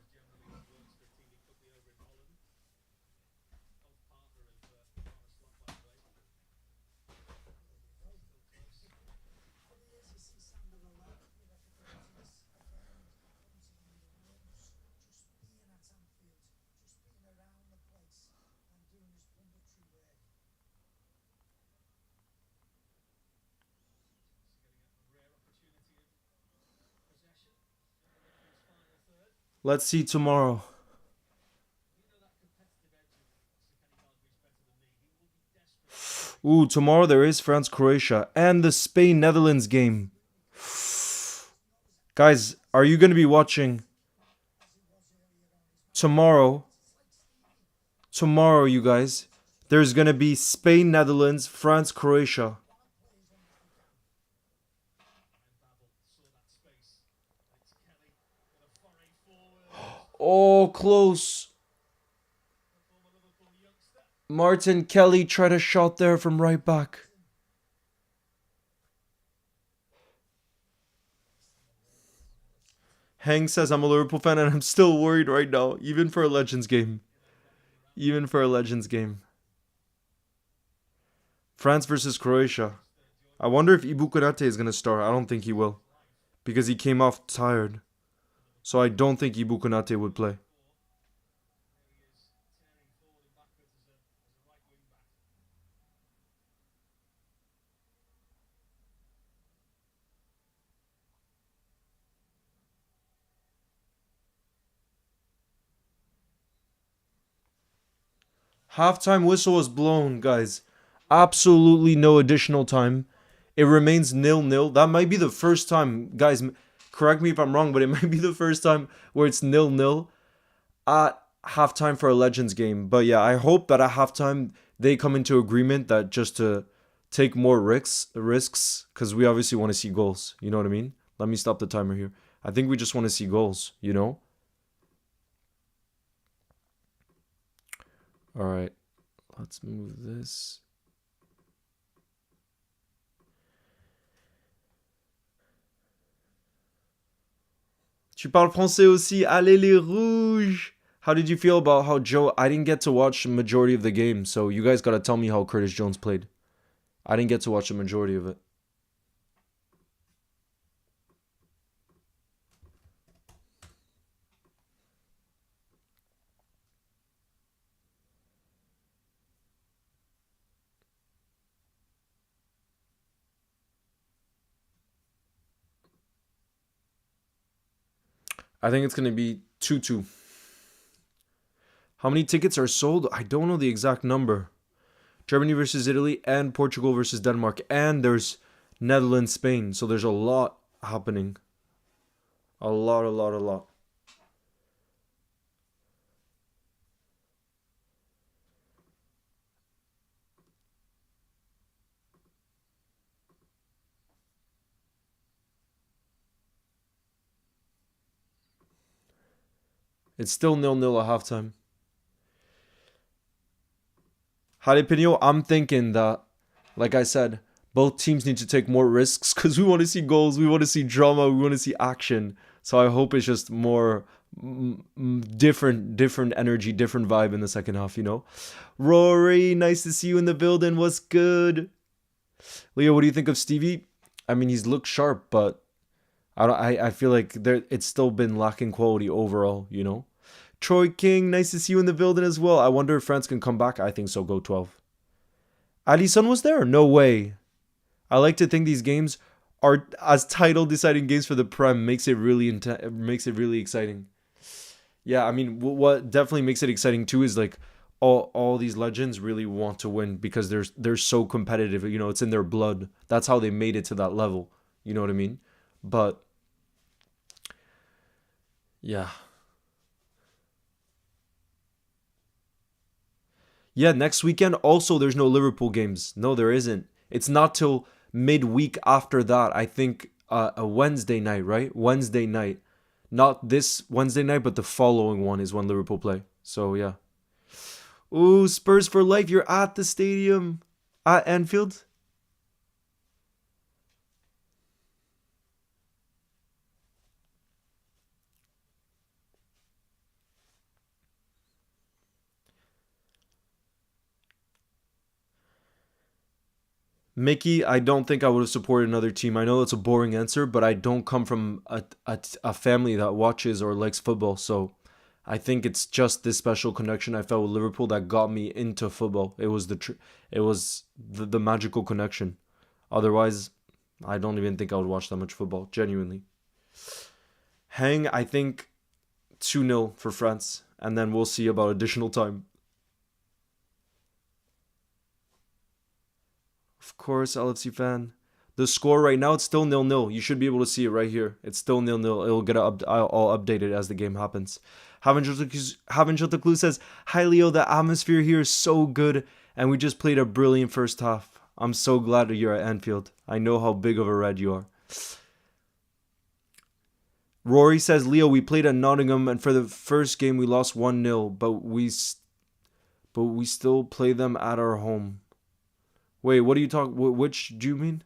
Let's see tomorrow. Ooh, tomorrow there is France Croatia and the Spain Netherlands game. Guys, are you going to be watching tomorrow? Tomorrow, you guys. There's going to be Spain Netherlands, France Croatia. Oh, close. Martin Kelly tried a shot there from right back. Hang says I'm a Liverpool fan and I'm still worried right now, even for a Legends game. Even for a Legends game. France versus Croatia. I wonder if Ibu Konate is going to start. I don't think he will. Because he came off tired. So I don't think Ibu Konate would play. Halftime whistle was blown, guys. Absolutely no additional time. It remains 0-0. That might be the first time, guys, correct me if I'm wrong, but it might be the first time where it's 0-0 at halftime for a Legends game. But yeah, I hope that at halftime they come into agreement that just to take more risks, because we obviously want to see goals. You know what I mean? Let me stop the timer here. I think we just want to see goals, you know? All right, let's move this. Tu parles français aussi. Allez les rouges. How did you feel about how Joe... I didn't get to watch the majority of the game, so you guys got to tell me how Curtis Jones played. I didn't get to watch the majority of it. I think it's going to be 2-2. How many tickets are sold? I don't know the exact number. Germany versus Italy and Portugal versus Denmark. And there's Netherlands, Spain. So there's a lot happening. A lot. It's still 0-0 at halftime. Jalapeno, I'm thinking that, like I said, both teams need to take more risks because we want to see goals, we want to see drama, we want to see action. So I hope it's just more different energy, different vibe in the second half, you know? Rory, nice to see you in the building. What's good? Leo, what do you think of Stevie? I mean, he's looked sharp, but I feel like it's still been lacking quality overall, you know? Troy King, nice to see you in the building as well. I wonder if France can come back. I think so. Go 12. Alisson was there? No way. I like to think these games are as title deciding games for the Prem. Makes it really exciting. Yeah, I mean, what definitely makes it exciting too is like all these legends really want to win because they're so competitive. You know, it's in their blood. That's how they made it to that level. You know what I mean? But yeah. Yeah, next weekend also there's no Liverpool games. No, there isn't. It's not till midweek after that. I think a Wednesday night, right? Wednesday night. Not this Wednesday night, but the following one is when Liverpool play. So yeah. Ooh, Spurs for life. You're at the stadium at Anfield. Mickey, I don't think I would have supported another team. I know that's a boring answer, but I don't come from a family that watches or likes football. So I think it's just this special connection I felt with Liverpool that got me into football. It was the magical connection. Otherwise, I don't even think I would watch that much football. Genuinely. Hang, I think 2-0 for France. And then we'll see about additional time. Of course, LFC fan. The score right now, it's still 0-0. You should be able to see it right here. It's still 0-0. It'll get all updated as the game happens. Haven't shot the clue says, "Hi Leo, the atmosphere here is so good, and we just played a brilliant first half. I'm so glad that you're at Anfield. I know how big of a red you are." Rory says, "Leo, we played at Nottingham, and for the first game we lost 1-0, but we still play them at our home." Wait, what do you talk? Which do you mean?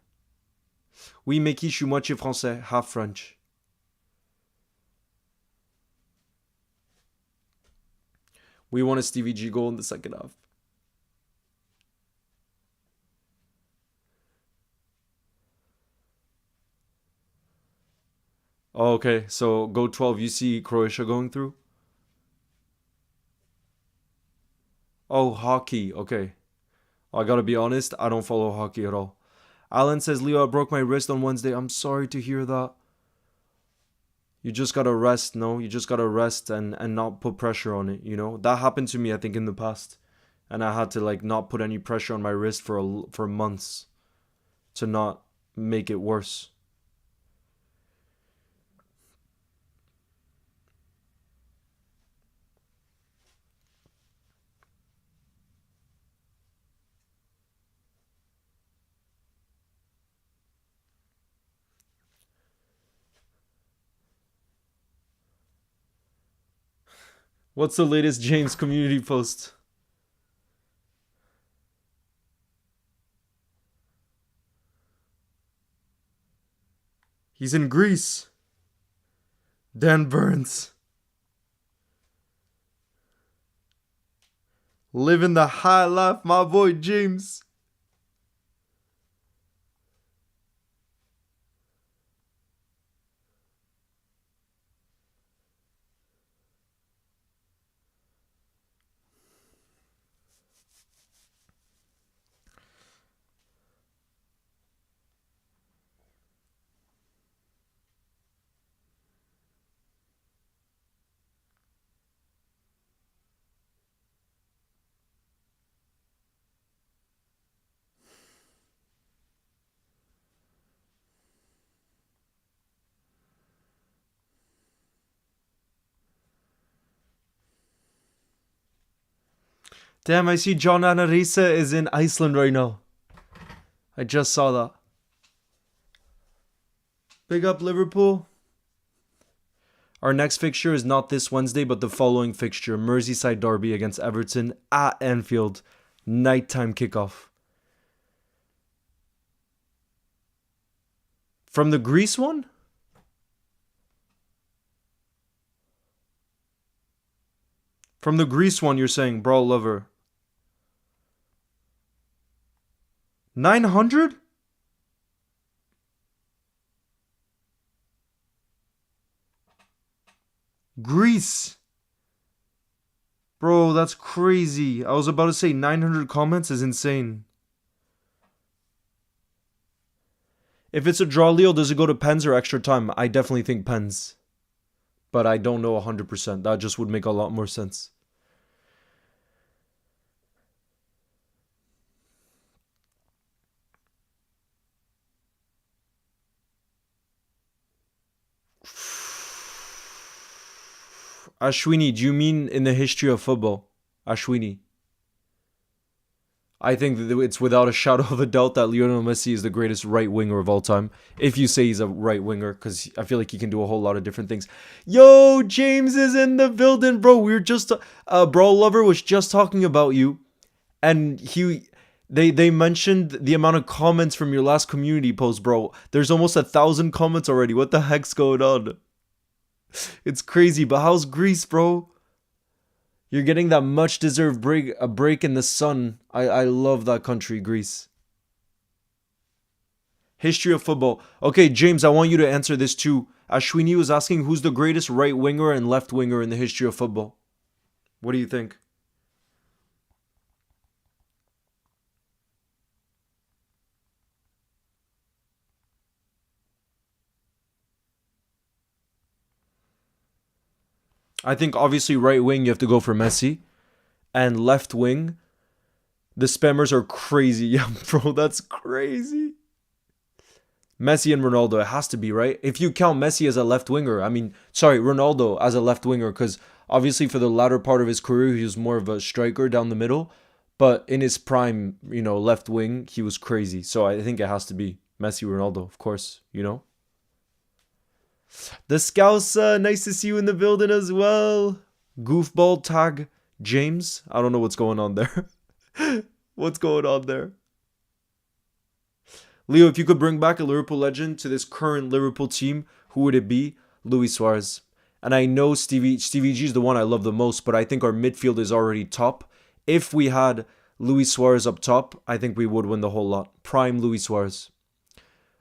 Oui, mais qui je suis moitié français, half French. We won a Stevie G goal in the second half. Oh, okay, so go 12. You see Croatia going through? Oh, hockey. Okay. I gotta be honest, I don't follow hockey at all. Alan says, "Leo, I broke my wrist on Wednesday. I'm sorry to hear that." You just gotta rest, no? You just gotta rest and not put pressure on it, you know? That happened to me, I think, in the past. And I had to, like, not put any pressure on my wrist for months to not make it worse. What's the latest James community post? He's in Greece. Dan Burns. Living the high life, my boy James. Damn, I see John Anarisa is in Iceland right now. I just saw that. Big up Liverpool. Our next fixture is not this Wednesday, but the following fixture. Merseyside derby against Everton at Anfield. Nighttime kickoff. From the Greece one? From the Greece one, you're saying, bro, lover. 900? Greece. Bro, that's crazy. I was about to say 900 comments is insane. If it's a draw, Leo, does it go to pens or extra time? I definitely think pens. But I don't know 100%. That just would make a lot more sense. Ashwini, do you mean in the history of football? Ashwini. I think that it's without a shadow of a doubt that Lionel Messi is the greatest right winger of all time. If you say he's a right winger, because I feel like he can do a whole lot of different things. Yo, James is in the building, bro. We were just, bro, lover was just talking about you, and they mentioned the amount of comments from your last community post, bro. There's almost 1,000 comments already. What the heck's going on? It's crazy, but how's Greece, bro? You're getting that much deserved a break in the sun. I love that country, Greece. History of football. Okay, James, I want you to answer this too. Ashwini was asking who's the greatest right winger and left winger in the history of football. What do you think? I think obviously right wing you have to go for Messi, and left wing the spammers are crazy. Yeah, bro, that's crazy. Messi and Ronaldo, it has to be, right? If you count Messi as a left winger, I mean, sorry, Ronaldo as a left winger, because obviously for the latter part of his career, he was more of a striker down the middle. But in his prime, left wing, he was crazy. So I think it has to be Messi, Ronaldo, of course, The Scouts, nice to see you in the building as well. Goofball tag James. I don't know what's going on there. What's going on there? Leo, if you could bring back a Liverpool legend to this current Liverpool team, who would it be? Luis Suarez. And I know Stevie G is the one I love the most, but I think our midfield is already top. If we had Luis Suarez up top, I think we would win the whole lot. Prime Luis Suarez.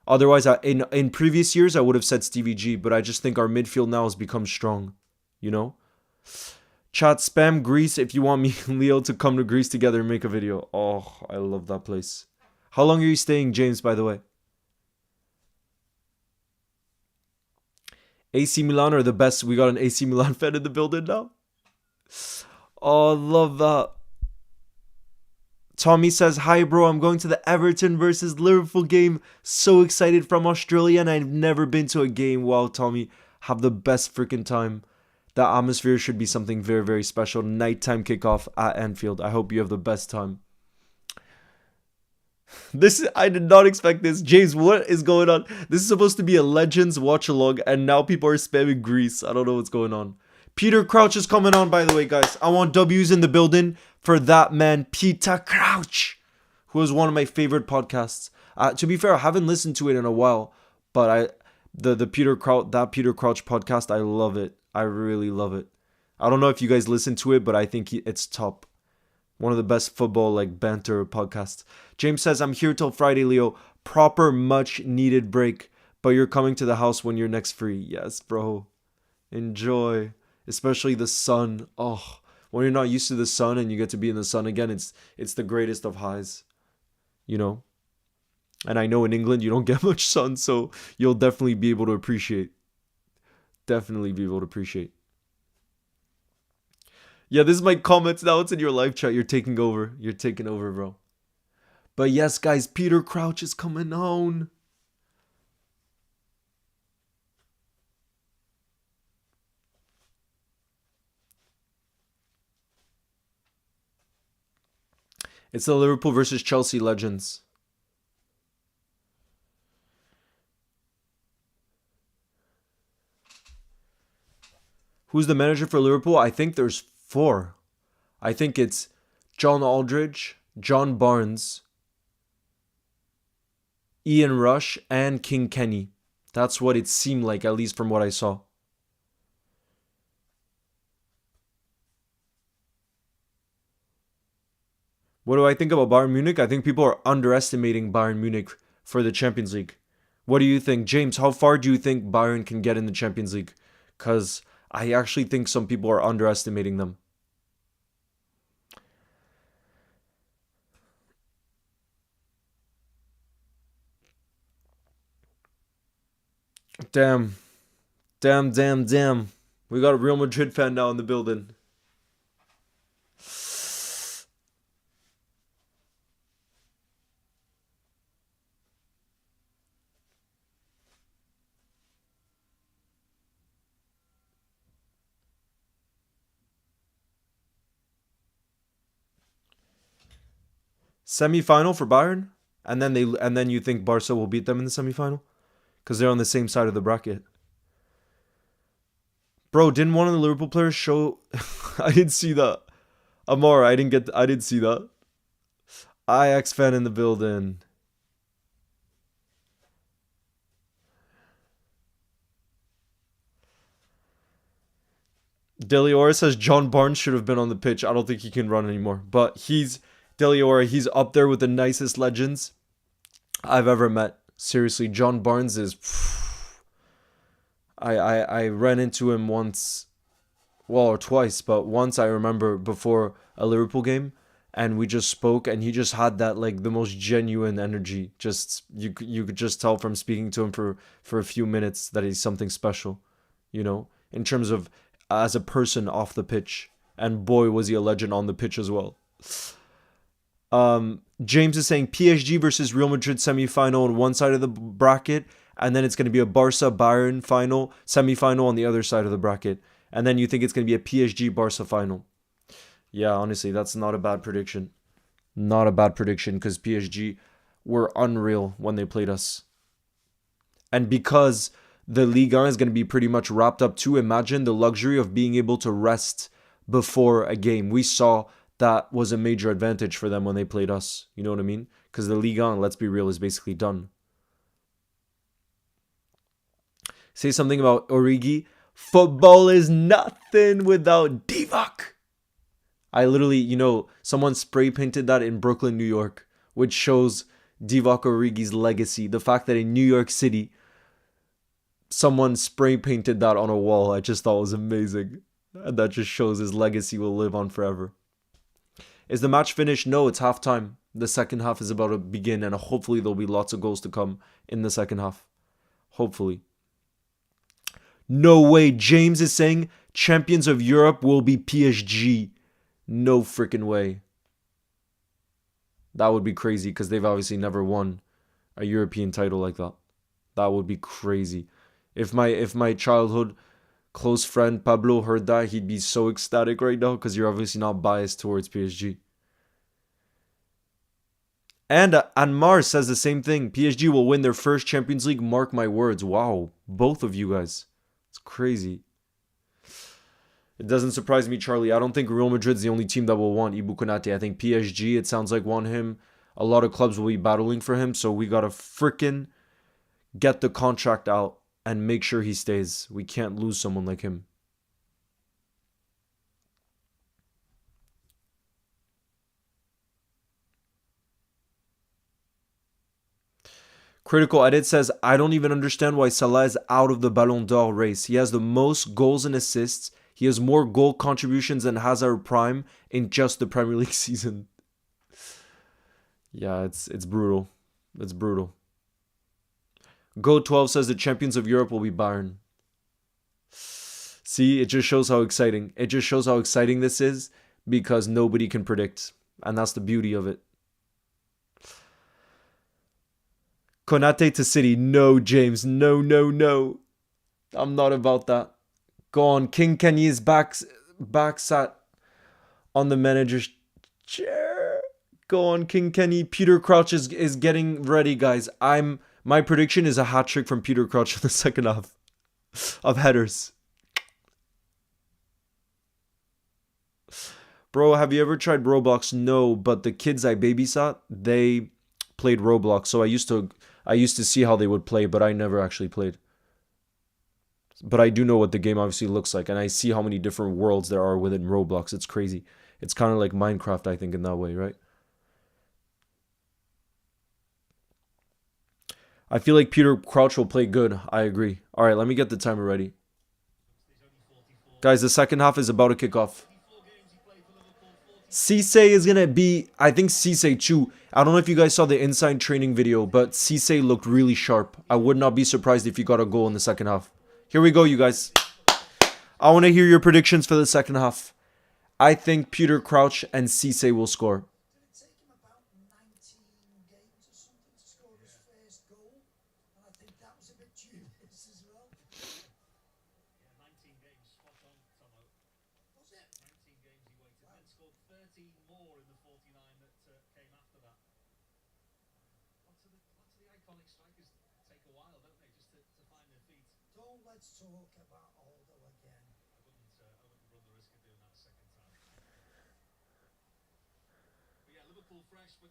Otherwise, in previous years, I would have said Stevie G, but I just think our midfield now has become strong. Chat, spam Greece if you want me and Leo to come to Greece together and make a video. Oh, I love that place. How long are you staying, James, by the way? AC Milan are the best. We got an AC Milan fan in the building now. Oh, I love that. Tommy says, hi, bro. I'm going to the Everton versus Liverpool game. So excited from Australia, and I've never been to a game. Wow, Tommy. Have the best freaking time. The atmosphere should be something very, very special. Nighttime kickoff at Anfield. I hope you have the best time. I did not expect this. James, what is going on? This is supposed to be a Legends watch along, and now people are spamming Greece. I don't know what's going on. Peter Crouch is coming on, by the way, guys. I want W's in the building for that man, Peter Crouch, who is one of my favorite podcasts. To be fair, I haven't listened to it in a while, but the Peter Crouch podcast, I love it. I really love it. I don't know if you guys listen to it, but I think it's top. One of the best football banter podcasts. James says, I'm here till Friday, Leo. Proper much needed break. But you're coming to the house when you're next free. Yes, bro. Enjoy. Especially the sun. Oh, when you're not used to the sun and you get to be in the sun again, it's the greatest of highs. And I know in England you don't get much sun, so you'll definitely be able to appreciate. Definitely be able to appreciate. Yeah, this is my comments now. It's in your live chat. You're taking over. You're taking over, bro. But yes, guys, Peter Crouch is coming on. It's the Liverpool versus Chelsea legends. Who's the manager for Liverpool? I think there's 4. I think it's John Aldridge, John Barnes, Ian Rush, and King Kenny. That's what it seemed like, at least from what I saw. What do I think about Bayern Munich? I think people are underestimating Bayern Munich for the Champions League. What do you think? James, how far do you think Bayern can get in the Champions League? Because I actually think some people are underestimating them. Damn. We got a Real Madrid fan now in the building. Semi-final for Bayern? And then you think Barca will beat them in the semi-final? Because they're on the same side of the bracket. Bro, didn't one of the Liverpool players show... I didn't see that. Amar, I didn't see that. Ajax fan in the building. Deliora says John Barnes should have been on the pitch. I don't think he can run anymore. But Deliora, he's up there with the nicest legends I've ever met. Seriously, John Barnes is... I ran into him once, well, or twice, but once I remember before a Liverpool game, and we just spoke, and he just had that the most genuine energy. Just you could just tell from speaking to him for a few minutes that he's something special, in terms of as a person off the pitch. And boy, was he a legend on the pitch as well. James is saying PSG versus Real Madrid semi-final on one side of the bracket, and then it's going to be a Barca-Bayern final, semi-final on the other side of the bracket. And then you think it's going to be a PSG-Barca final. Yeah, honestly, that's not a bad prediction. Not a bad prediction because PSG were unreal when they played us. And because the Ligue 1 is going to be pretty much wrapped up too, imagine the luxury of being able to rest before a game. We saw that was a major advantage for them when they played us. You know what I mean? Because the Ligue 1, let's be real, is basically done. Say something about Origi. Football is nothing without Divock. I literally, someone spray painted that in Brooklyn, New York, which shows Divock Origi's legacy. The fact that in New York City, someone spray painted that on a wall, I just thought was amazing. And that just shows his legacy will live on forever. Is the match finished? No, it's halftime. The second half is about to begin, and hopefully there'll be lots of goals to come in the second half. Hopefully. No way. James is saying champions of Europe will be PSG. No freaking way. That would be crazy because they've obviously never won a European title like that. That would be crazy. If my childhood close friend Pablo heard that, he'd be so ecstatic right now because you're obviously not biased towards PSG. And Anmar says the same thing. PSG will win their first Champions League. Mark my words. Wow. Both of you guys. It's crazy. It doesn't surprise me, Charlie. I don't think Real Madrid's the only team that will want Ibou Konate. I think PSG, it sounds like, want him. A lot of clubs will be battling for him. So we got to frickin' get the contract out and make sure he stays. We can't lose someone like him. Critical Edit says, I don't even understand why Salah is out of the Ballon d'Or race. He has the most goals and assists. He has more goal contributions than Hazard Prime in just the Premier League season. Yeah, it's brutal. It's brutal. Go12 says the champions of Europe will be Bayern. See, it just shows how exciting. It just shows how exciting this is because nobody can predict. And that's the beauty of it. Konate to City. No, James. No, no, no. I'm not about that. Go on. King Kenny is back sat on the manager's chair. Go on, King Kenny. Peter Crouch is getting ready, guys. My prediction is a hat trick from Peter Crouch in the second half of headers. Bro, have you ever tried Roblox? No, but the kids I babysat, they played Roblox. So I used to see how they would play, but I never actually played. But I do know what the game obviously looks like, and I see how many different worlds there are within Roblox. It's crazy. It's kind of like Minecraft, I think, in that way, right? I feel like Peter Crouch will play good. I agree. All right, let me get the timer ready. Guys, the second half is about to kick off. Cisse is going to be, I think Cisse too. I don't know if you guys saw the inside training video, but Cisse looked really sharp. I would not be surprised if he got a goal in the second half. Here we go, you guys. I want to hear your predictions for the second half. I think Peter Crouch and Cisse will score.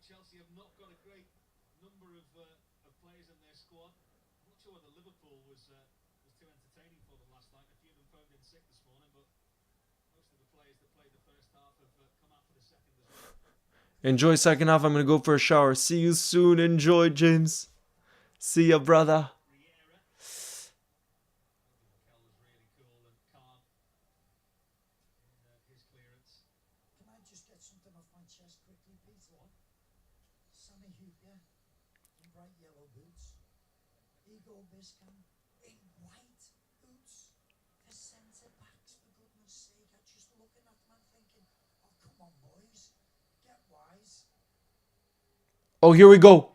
Chelsea have not got a great number of players in their squad. I'm not sure whether Liverpool was too entertaining for them last night. A few of them phoned in sick this morning, but most of the players that played the first half have come out for the second as well. Enjoy second half. I'm going to go for a shower. See you soon. Enjoy, James. See ya, brother. Oh, here we go.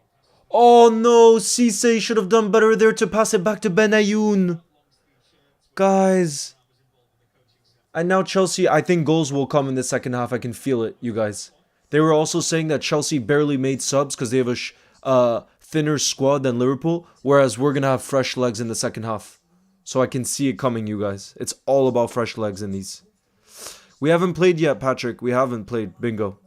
Oh no, Cisse should have done better there to pass it back to Benayoun. Guys. And now Chelsea, I think goals will come in the second half. I can feel it, you guys. They were also saying that Chelsea barely made subs because they have a thinner squad than Liverpool, whereas we're going to have fresh legs in the second half. So I can see it coming, you guys. It's all about fresh legs in these. We haven't played yet, Patrick. We haven't played. Bingo.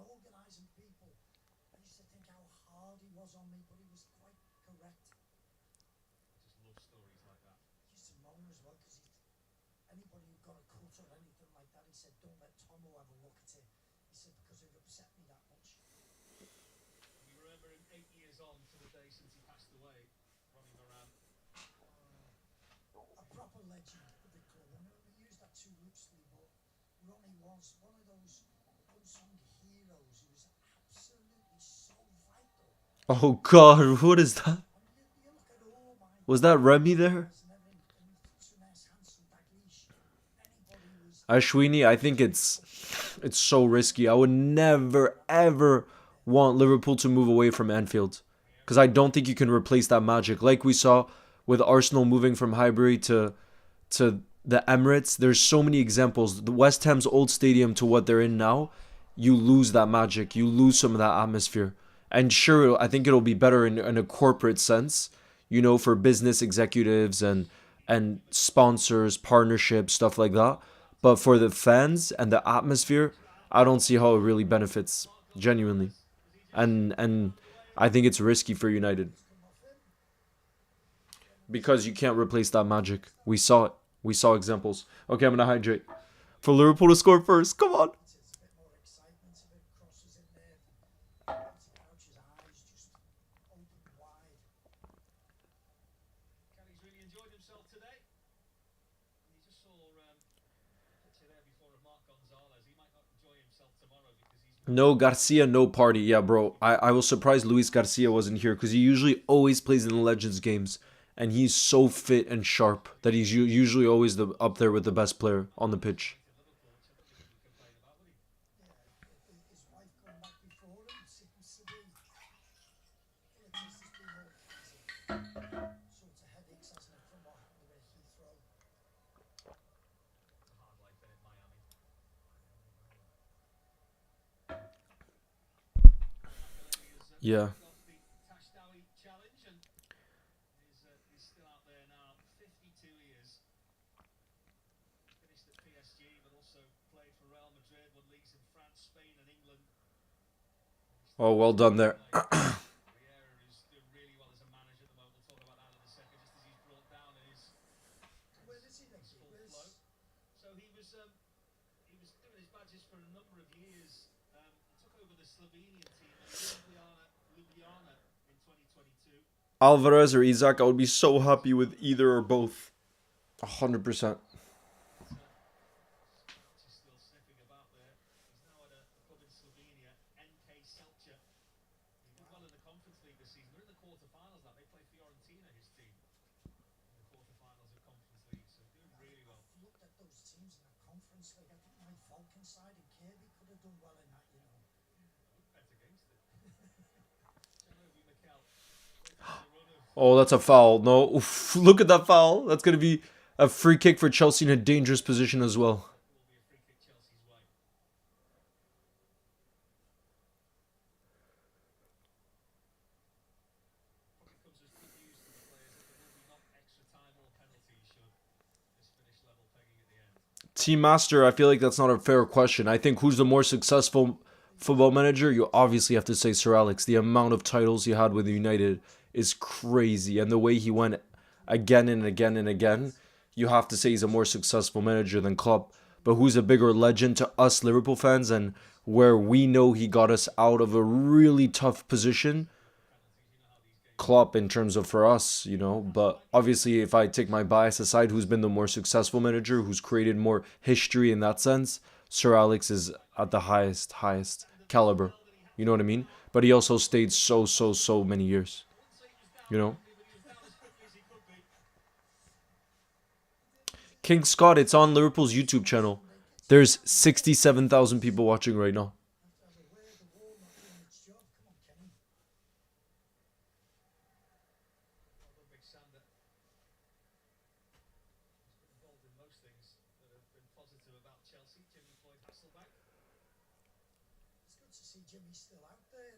Oh god, what is that? Was that Remy there? Ashwini, I think it's so risky. I would never ever want Liverpool to move away from Anfield because I don't think you can replace that magic. Like we saw with Arsenal moving from Highbury to the Emirates, there's so many examples. The West Ham's old stadium to what they're in now, you lose that magic. You lose some of that atmosphere. And sure, I think it'll be better in a corporate sense, you know, for business executives and sponsors, partnerships, stuff like that. But for the fans and the atmosphere, I don't see how it really benefits genuinely. And I think it's risky for United because you can't replace that magic. We saw it. We saw examples. Okay, I'm gonna hydrate. For Liverpool to score first. Come on. No Garcia, no party. Yeah, bro. I was surprised Luis Garcia wasn't here because he usually always plays in the Legends games. And he's so fit and sharp that he's usually always up there with the best player on the pitch. Yeah. Oh, well done there. Alvarez or Isaac, I would be so happy with either or both. 100%. Oh, that's a foul. No, oof, look at that foul. That's going to be a free kick for Chelsea in a dangerous position as well. Team Master, I feel like that's not a fair question. I think who's the more successful football manager? You obviously have to say Sir Alex. The amount of titles he had with United is crazy. And the way he went again and again and again, you have to say he's a more successful manager than Klopp. But who's a bigger legend to us Liverpool fans and where we know he got us out of a really tough position? Klopp in terms of for us, you know. But obviously, if I take my bias aside, who's been the more successful manager, who's created more history in that sense, Sir Alex is at the highest caliber. You know what I mean? But he also stayed so many years. You know. King Scott, it's on Liverpool's YouTube channel. There's 67,000 people watching right now. Chelsea, Jimmy Floyd Hasselback. It's good to see Jimmy still out there.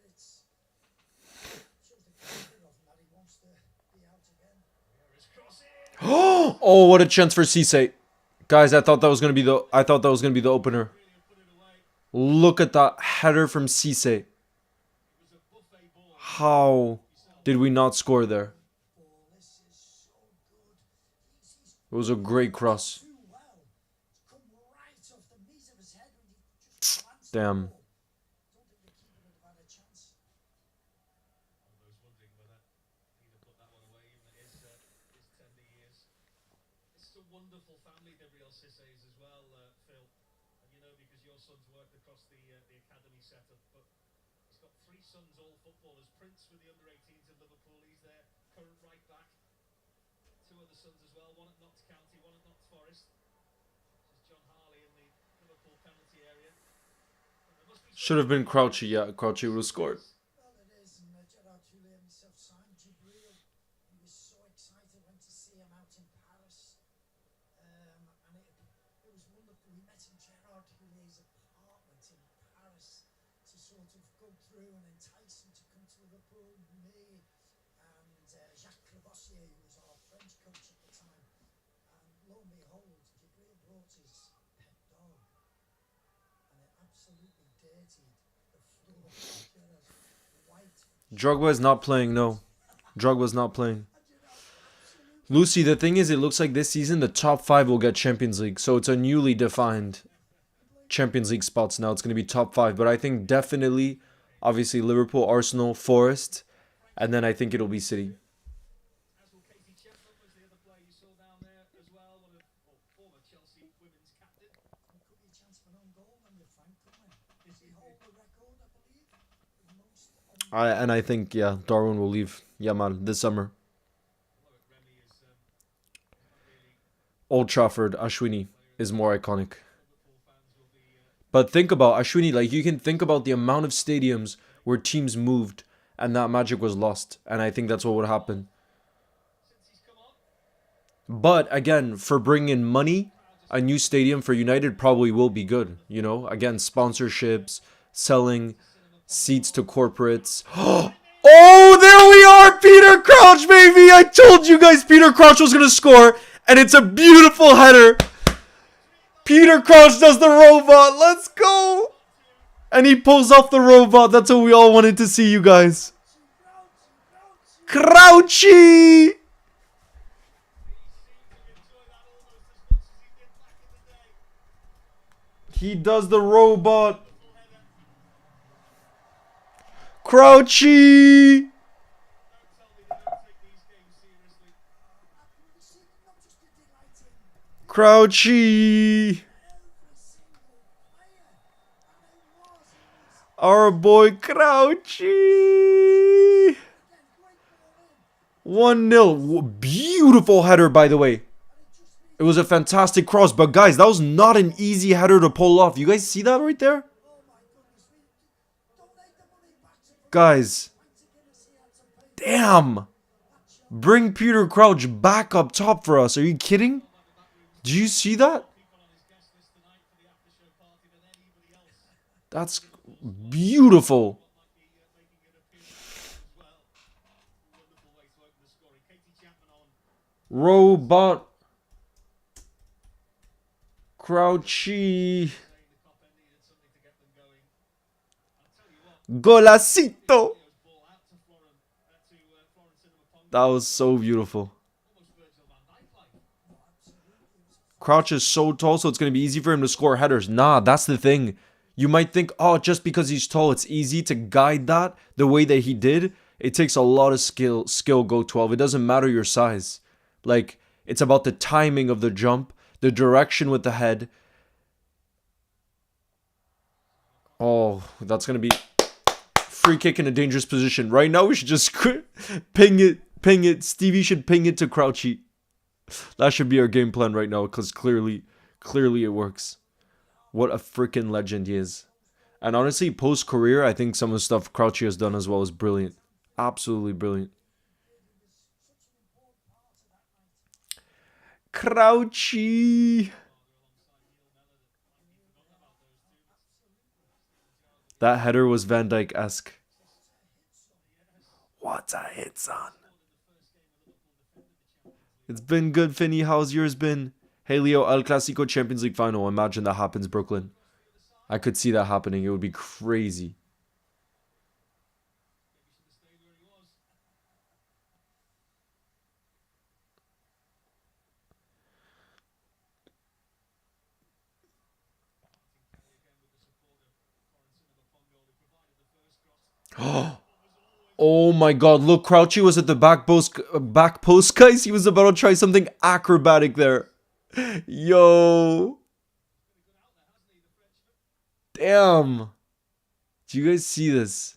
Shows the character of him that he wants to be out again. Here is cross in. Oh, what a chance for Cisse. Guys, I thought that was gonna be the opener. Really have put it away. Look at that header from Cisse. It was a buffet ball. How did we not score there? Ball, this is so good. He's It was a great cross. too well. It's come right off the meat of his head when he just glanced Damn. the ball. Don't think the keeper would have had a chance. All those wondering whether he'd have put that one away, even at his tender years. This is a wonderful family, the real Sisseys as well, Phil. And you know, because your son's worked across the academy setup, but he's got 3 sons, all footballers. Prince with the under-18s of Liverpool, he's their current right back. 2 other sons as well, one at Notts County, one at Notts Forest. This is John Harley in the Liverpool penalty area. And there must be Should have been Crouchyyy. Yeah, Crouchyyy would have scored. Well, it is, and Gerard Houllier himself signed Jibril. He was so excited, went to see him out in Paris. And it was wonderful. We met in Gerard Houlier's apartment in Paris to sort of go through and entice him to come to Liverpool. Me and Jacques Crevossier, who was our French coach at the time. And lo and behold, Jibril brought his pet dog, and it absolutely dirtied the floor. Gerard's white. Drogba is not playing. No, Drogba's not playing. And absolutely. Lucy, the thing is, it looks like this season the top 5 will get Champions League. So it's a newly defined Champions League spots now. It's going to be top 5. But I think definitely, obviously, Liverpool, Arsenal, Forest. And then I think it'll be City. As will Katie Chapman was the other player you saw down there as well. Former Chelsea women's captain. And could be a chance for an own goal then with Frank coming. Does he hold the record, I believe? The most on I think, yeah, Darwin will leave Yamal this summer. Although Remy is not really Old Trafford, Ashwini is more iconic. Liverpool fans will be But think about Ashwini, like you can think about the amount of stadiums where teams moved and that magic was lost. And I think that's what would happen. since he's come on. But again, for bringing in money, a new stadium for United probably will be good. You know, again, sponsorships, selling seats to corporates. Oh, there we are, Peter Crouch, baby! I told you guys Peter Crouch was going to score, and it's a beautiful header. Peter Crouch does the robot. Let's go! And he pulls off the robot. That's what we all wanted to see, you guys. Crouchyyy! He seemed to enjoy that almost as much as he did back in the day. He does the robot. Full header. Crouchyyy! Don't tell me they don't take these games seriously. accuracy, not just a delight in Crouchyyy! every single player. And it was Our boy Crouchyyy! again, great ball in. 1-0. Beautiful header, by the way. And it just means, It was a fantastic cross, but guys, that was not an easy header to pull off. You guys see that right there? oh my goodness, we donate the money back to the Guys, to Guinness he had to pay. damn. Bring Peter Crouch back up top for us. Are you kidding? Do you see that? People on his guest list tonight for the after show party than anybody else. That's beautiful. Might be making an appearance as well. Wonderful way to open the scoring. Katie Chapman on. Robot. Crouchyyy. Saying the Cop end needed something to get them going. I'll tell you what. Golacito. Leo's ball out to Florence Cinema Pong. That was so beautiful. Almost Virgil van Dijk like. Crouch is so tall, so it's going to be easy for him to score headers. Nah, that's the thing. You might think, oh, just because he's tall, it's easy to guide that the way that he did. It takes a lot of skill, go 12. It doesn't matter your size. Like, it's about the timing of the jump, the direction with the head. Oh, that's going to be free kick in a dangerous position. Right now, we should just ping it. Stevie should ping it to Crouchyyy. That should be our game plan right now, because clearly it works. What a freaking legend he is. And honestly, post-career, I think some of the stuff Crouchyyy has done as well is brilliant. Absolutely brilliant. Crouchyyy. That header was Van Dijk-esque. What a hit, son. It's been good, Finny. How's yours been? Hey, Leo, El Clasico Champions League final. Imagine that happens, Brooklyn. I could see that happening. It would be crazy. Oh my god, look, Crouchyyy was at the back post, guys. He was about to try something acrobatic there. Yo. Damn. Do you guys see this?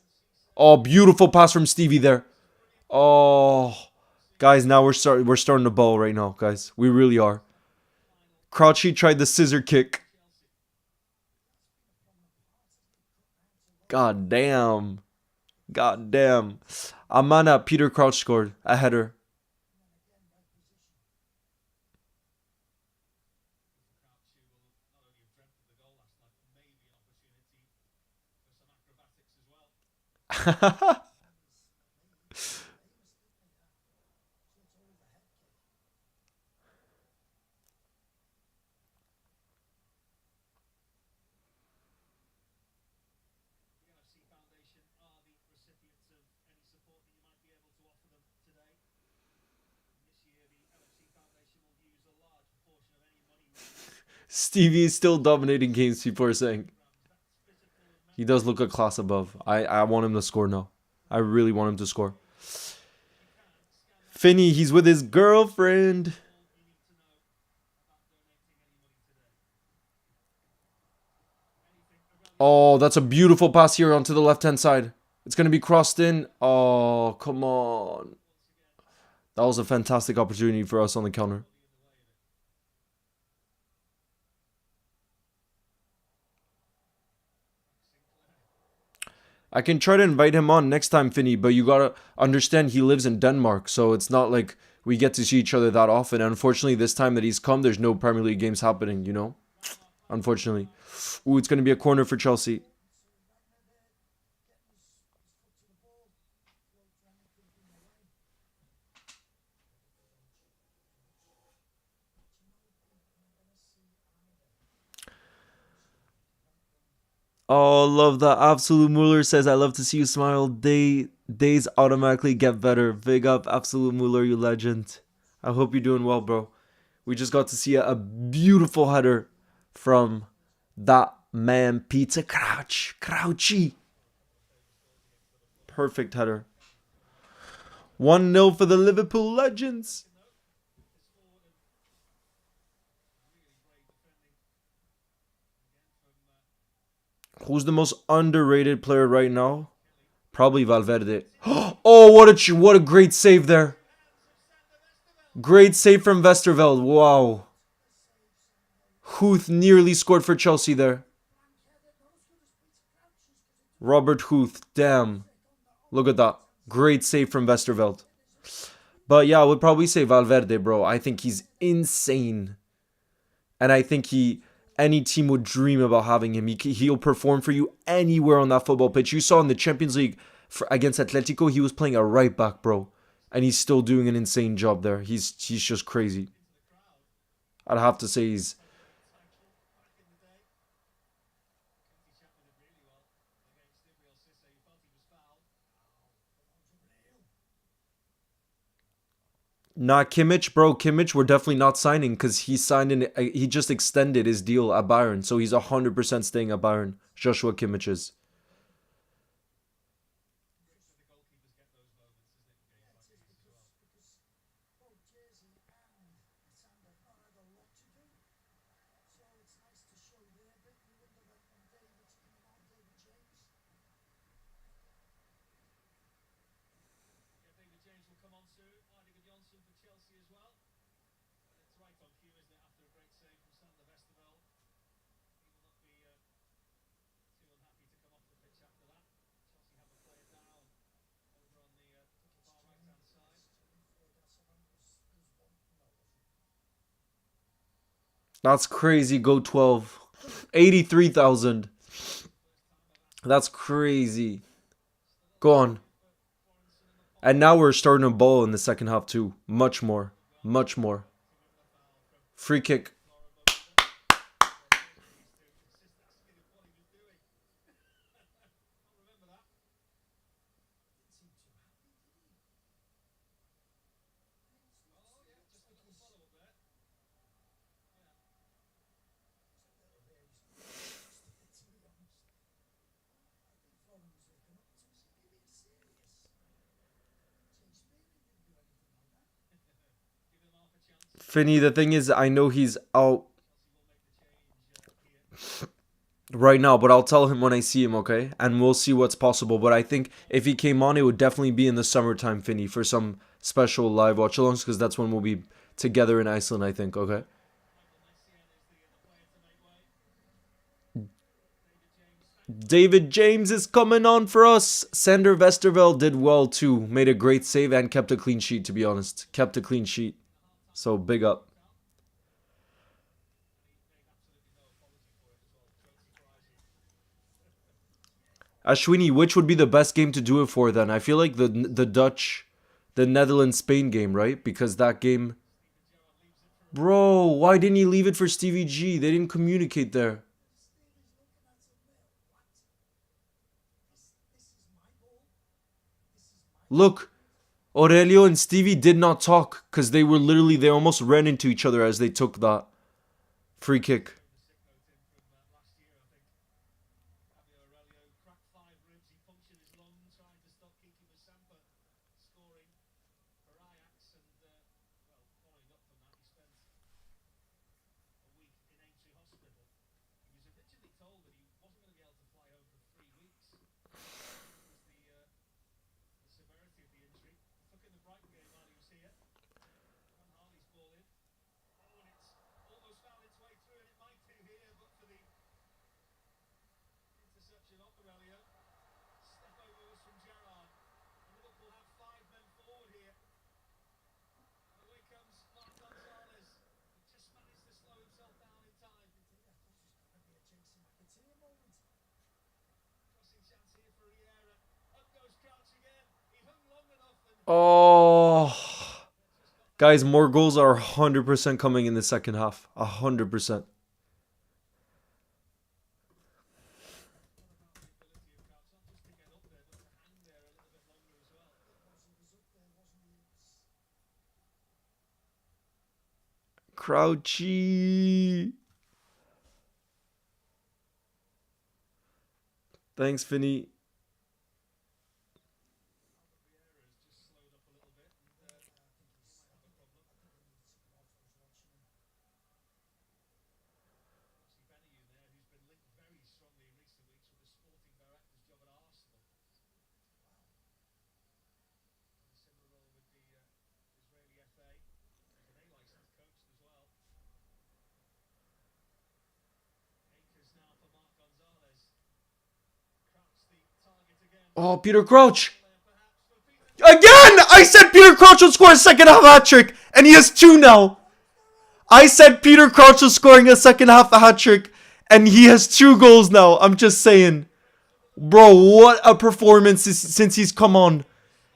Oh, beautiful pass from Stevie there. Oh. Guys, now we're starting to ball right now, guys. We really are. Crouchyyy tried the scissor kick. God damn. God damn. Amana, Peter Crouch scored a header. Stevie is still dominating games, people are saying. He does look a class above. I want him to score now. I really want him to score. Finny, he's with his girlfriend. Oh, that's a beautiful pass here onto the left-hand side. It's going to be crossed in. Oh, come on. That was a fantastic opportunity for us on the counter. I can try to invite him on next time, Finny, but you gotta understand he lives in Denmark, so it's not like we get to see each other that often. And unfortunately, this time that he's come, there's no Premier League games happening, you know? Unfortunately. Ooh, it's going to be a corner for Chelsea. Oh, love that. Absolute Muller says, I love to see you smile. Days automatically get better. Big up, Absolute Muller, you legend. I hope you're doing well, bro. We just got to see a beautiful header from that man, Peter Crouchyyy. Perfect header. 1-0 for the Liverpool legends. Who's the most underrated player right now? Probably Valverde. Oh, what a great save there. Great save from Westerveld. Wow. Huth nearly scored for Chelsea there. Robert Huth. Damn. Look at that. Great save from Westerveld. But yeah, I would probably say Valverde, bro. I think he's insane. And I think any team would dream about having him. He'll perform for you anywhere on that football pitch. You saw in the Champions League against Atletico, he was playing a right back, bro. And he's still doing an insane job there. He's just crazy. I'd have to say he's... Not Kimmich, bro. Kimmich, we're definitely not signing because he just extended his deal at Bayern. So he's 100% staying at Bayern. Joshua Kimmich is. That's crazy. Go 12. 83,000. That's crazy. Go on. And now we're starting to ball in the second half too. Much more. Much more. Free kick. Finney, the thing is, I know he's out right now, but I'll tell him when I see him, okay? And we'll see what's possible. But I think if he came on, it would definitely be in the summertime, Finney, for some special live watch alongs, because that's when we'll be together in Iceland, I think, okay? David James is coming on for us. Sander Westerveld did well too. Made a great save and kept a clean sheet, to be honest. Kept a clean sheet. So big up. Ashwini, which would be the best game to do it for then? I feel like the Netherlands Spain game, right? Because that game. Bro, why didn't he leave it for Stevie G? They didn't communicate there. Look, Aurelio and Stevie did not talk because they almost ran into each other as they took that free kick. Oh, guys, more goals are 100% coming in the second half. 100%. Crouchyyy. Thanks, Finney. Oh, Peter Crouch. Again! I said Peter Crouch will score a second half hat trick, and he has two now. I said Peter Crouch was scoring a second half hat trick, and he has 2 goals now. I'm just saying. Bro, what a performance since he's come on.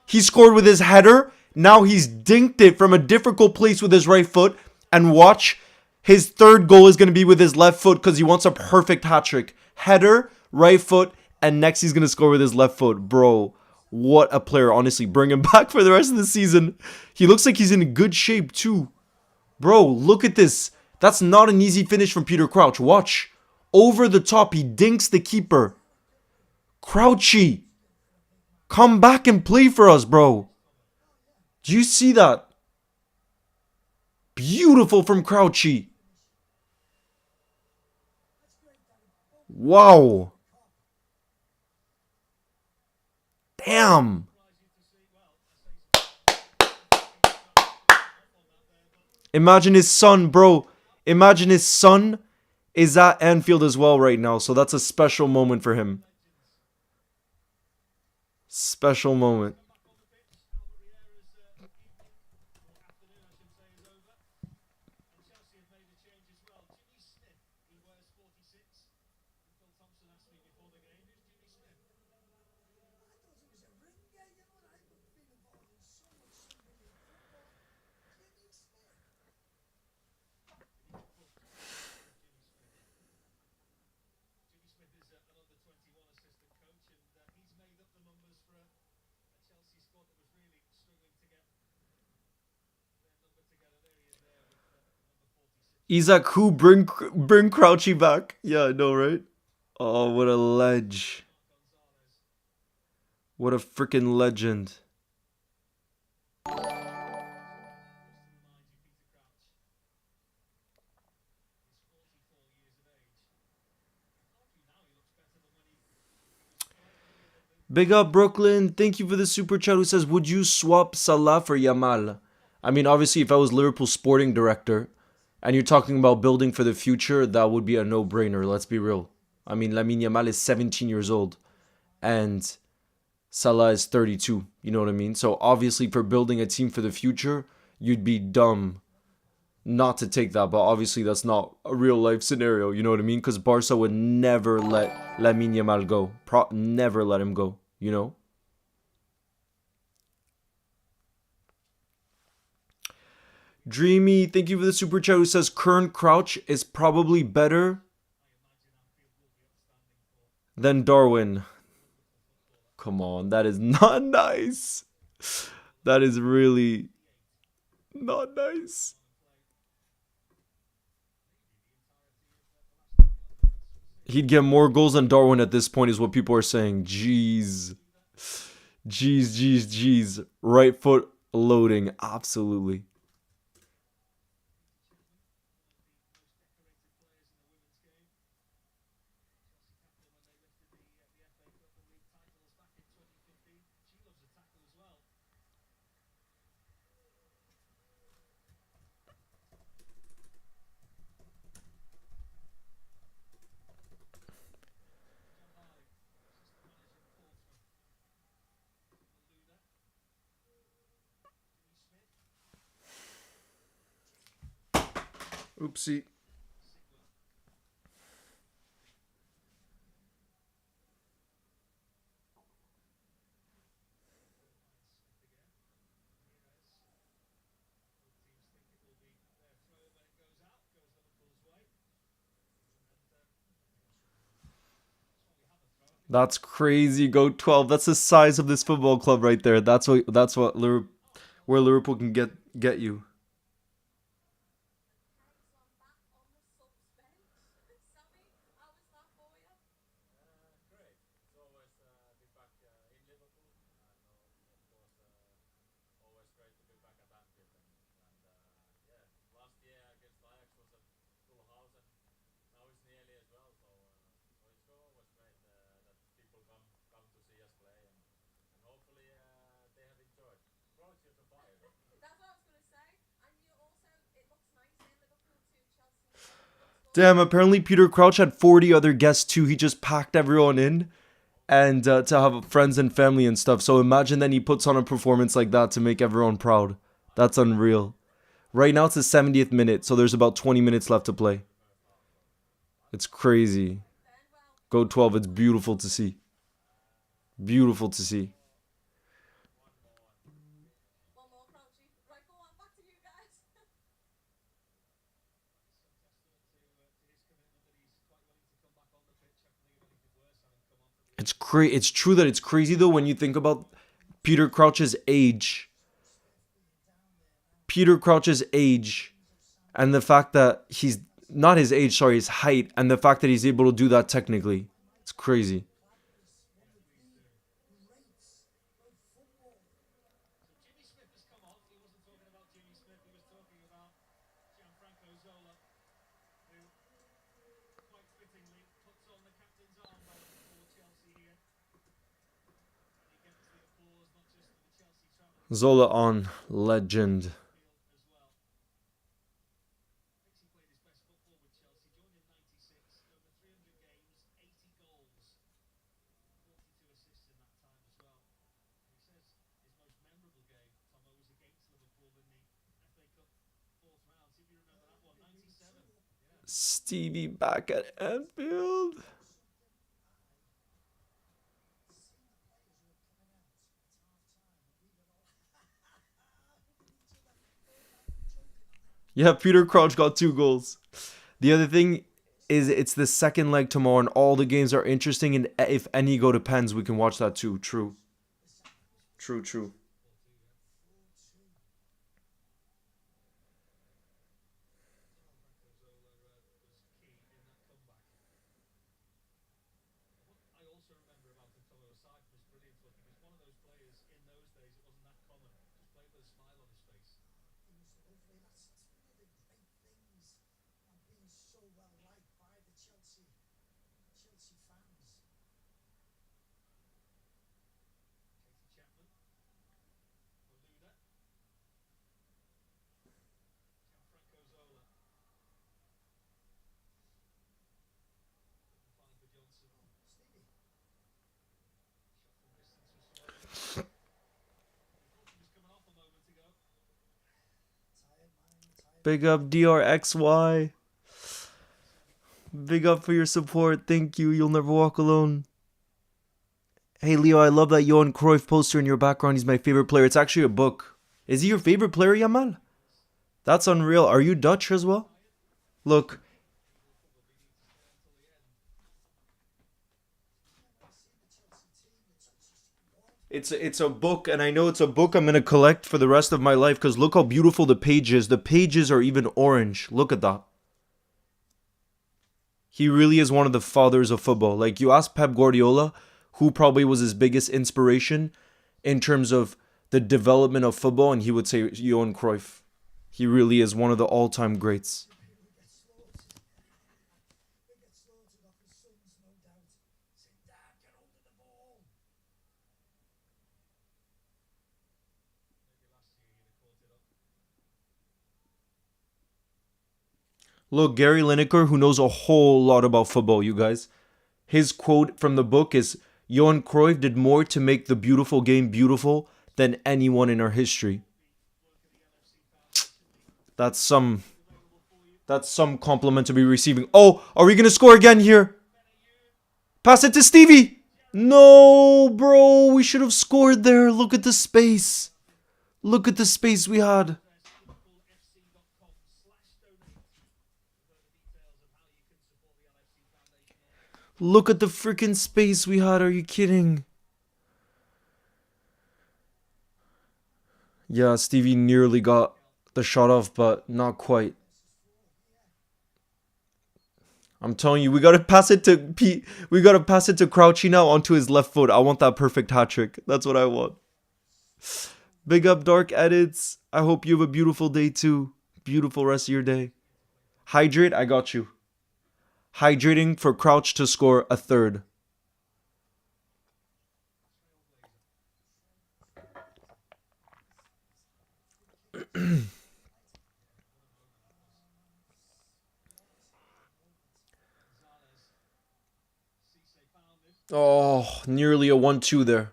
He scored with his header. Now he's dinked it from a difficult place with his right foot. And watch, his third goal is going to be with his left foot because he wants a perfect hat trick. Header, right foot, and next he's going to score with his left foot. Bro, what a player. Honestly, bring him back for the rest of the season. He looks like he's in good shape too. Bro, look at this. That's not an easy finish from Peter Crouch. Watch. Over the top, he dinks the keeper. Crouchyyy, come back and play for us, bro. Do you see that? Beautiful from Crouchyyy. Wow. Damn. Imagine his son, bro. Imagine his son is at Anfield as well right now. So that's a special moment for him. Special moment. Isaac, who bring Crouchyyy back? Yeah, I know, right? Oh, what a ledge! What a freaking legend! Big up Brooklyn. Thank you for the super chat. Who says, would you swap Salah for Yamal? I mean, obviously, if I was Liverpool sporting director and you're talking about building for the future, that would be a no-brainer. Let's be real. I mean, Lamine Yamal is 17 years old and Salah is 32. You know what I mean? So obviously, for building a team for the future, you'd be dumb not to take that. But obviously, that's not a real life scenario. You know what I mean? Because Barca would never let Lamine Yamal go. Never let him go. You know? Dreamy, thank you for the super chat. Who says current Crouch is probably better than Darwin. Come on, that is not nice. That is really not nice. He'd get more goals than Darwin at this point, is what people are saying. Jeez. Jeez. Right foot loading. Absolutely. Oopsie. That's crazy. Go 12. That's the size of this football club right there. That's what where Liverpool can get you. Damn, apparently Peter Crouch had 40 other guests too. He just packed everyone in and to have friends and family and stuff. So imagine then he puts on a performance like that to make everyone proud. That's unreal. Right now it's the 70th minute, so there's about 20 minutes left to play. It's crazy. Go 12, it's beautiful to see. Beautiful to see. It's true that it's crazy though when you think about Peter Crouch's age. Peter Crouch's age and the fact that he's not his age, sorry, his height, and the fact that he's able to do that technically. It's crazy. Zola on legend. Stevie back at Anfield. Yeah, Peter Crouch got 2 goals. The other thing is it's the second leg tomorrow and all the games are interesting, and if any go to pens, we can watch that too. True. He was lovely. That's one of the great things of being so well liked by the Chelsea fans. Stevie, tired mind, tired Big up DRXY. Big up for your support. Thank you. You'll never walk alone. Hey Leo, I love that Johan Cruyff poster in your background. He's my favorite player. It's actually a book. Is he your favorite player, Yamal? That's unreal. Are you Dutch as well? Look, it's a book, and I know it's a book I'm gonna collect for the rest of my life. Cause look how beautiful the pages. The pages are even orange. Look at that. He really is one of the fathers of football. Like you ask Pep Guardiola, who probably was his biggest inspiration in terms of the development of football, and he would say Johan Cruyff. He really is one of the all-time greats. they get slaughtered off his sons, no doubt. Say, Dad, get hold of the ball. Look, Gary Lineker, who knows a whole lot about football, you guys. His quote from the book is Johan Cruyff did more to make the beautiful game beautiful than anyone in our history. That's some compliment to be receiving. Oh, are we gonna score again here? Pass it to Stevie. No, bro, we should have scored there. Look at the space. Look at the space we had. Look at the freaking space we had. Are you kidding? Yeah, Stevie nearly got the shot off, but not quite. I'm telling you, we gotta pass it to Pete. We gotta pass it to Crouchyyy now onto his left foot. I want that perfect hat trick. That's what I want. Big up Dark Edits. I hope you have a beautiful day too. Beautiful rest of your day. Hydrate, I got you. Hydrating for Crouch to score a third. Oh, nearly a 1-2 there.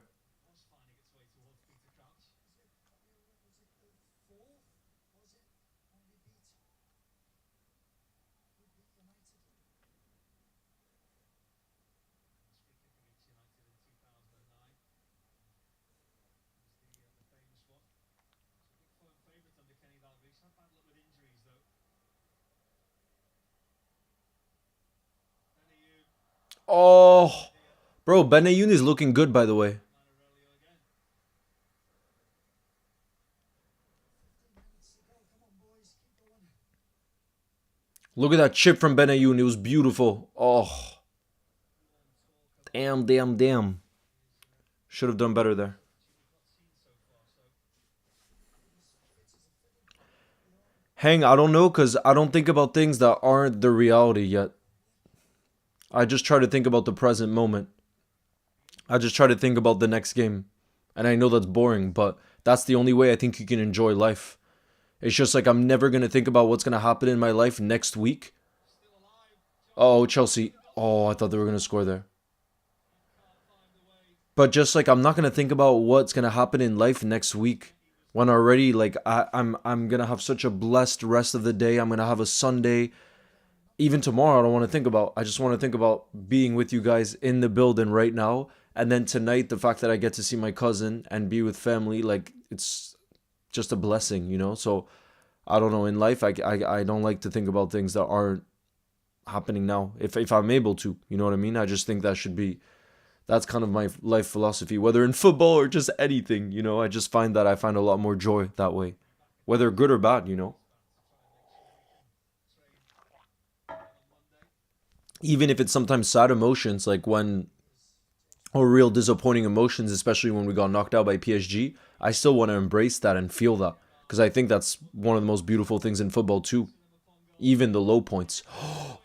Oh, bro, Benayoun is looking good, by the way. Look at that chip from Benayoun. It was beautiful. Oh, damn, damn, damn. Should have done better there. Hang, I don't know, because I don't think about things that aren't the reality yet. I just try to think about the present moment. I just try to think about the next game. And I know that's boring, but that's the only way I think you can enjoy life. It's just like I'm never going to think about what's going to happen in my life next week. Oh, Chelsea. Oh, I thought they were going to score there. But just like I'm not going to think about what's going to happen in life next week when already like I'm going to have such a blessed rest of the day. I'm going to have a Sunday. Even tomorrow I don't want to think about. I just want to think about being with you guys in the building right now. And then tonight, the fact that I get to see my cousin and be with family, like it's just a blessing, you know? So I don't know. In life, I don't like to think about things that aren't happening now. If I'm able to, you know what I mean? I just think that should be, that's kind of my life philosophy, whether in football or just anything, you know? I just find that I find a lot more joy that way, whether good or bad, you know? Even if it's sometimes sad emotions, like when or real disappointing emotions, especially when we got knocked out by PSG, I still want to embrace that and feel that. Because I think that's one of the most beautiful things in football too. Even the low points.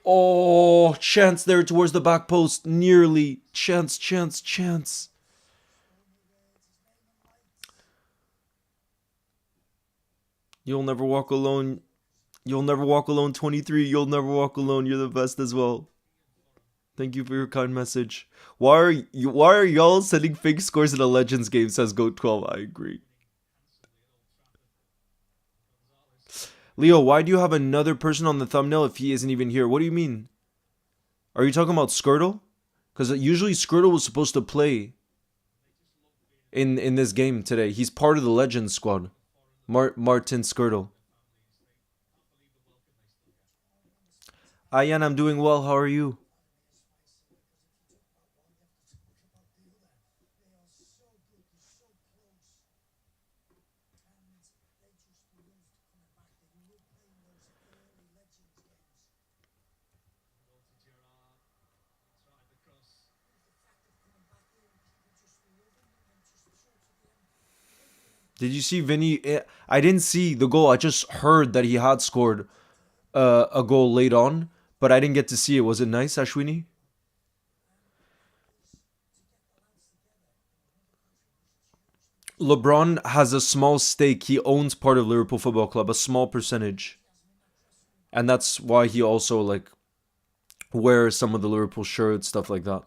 Oh, chance there towards the back post. Nearly. Chance, chance, chance. You'll never walk alone. You'll never walk alone, 23. You'll never walk alone. You're the best as well. Thank you for your kind message. Why are y'all sending fake scores in a Legends game, says Goat12. I agree. Leo, why do you have another person on the thumbnail if he isn't even here? What do you mean? Are you talking about Skirtle? Because usually Skirtle was supposed to play in this game today. He's part of the Legends squad. Martin Skirtle. Ayan, I'm doing well. How are you? Did you see Vinny? I didn't see the goal. I just heard that he had scored a goal late on, but I didn't get to see it. Was it nice, Ashwini? LeBron has a small stake. He owns part of Liverpool Football Club, a small percentage. And that's why he also like wears some of the Liverpool shirts, stuff like that.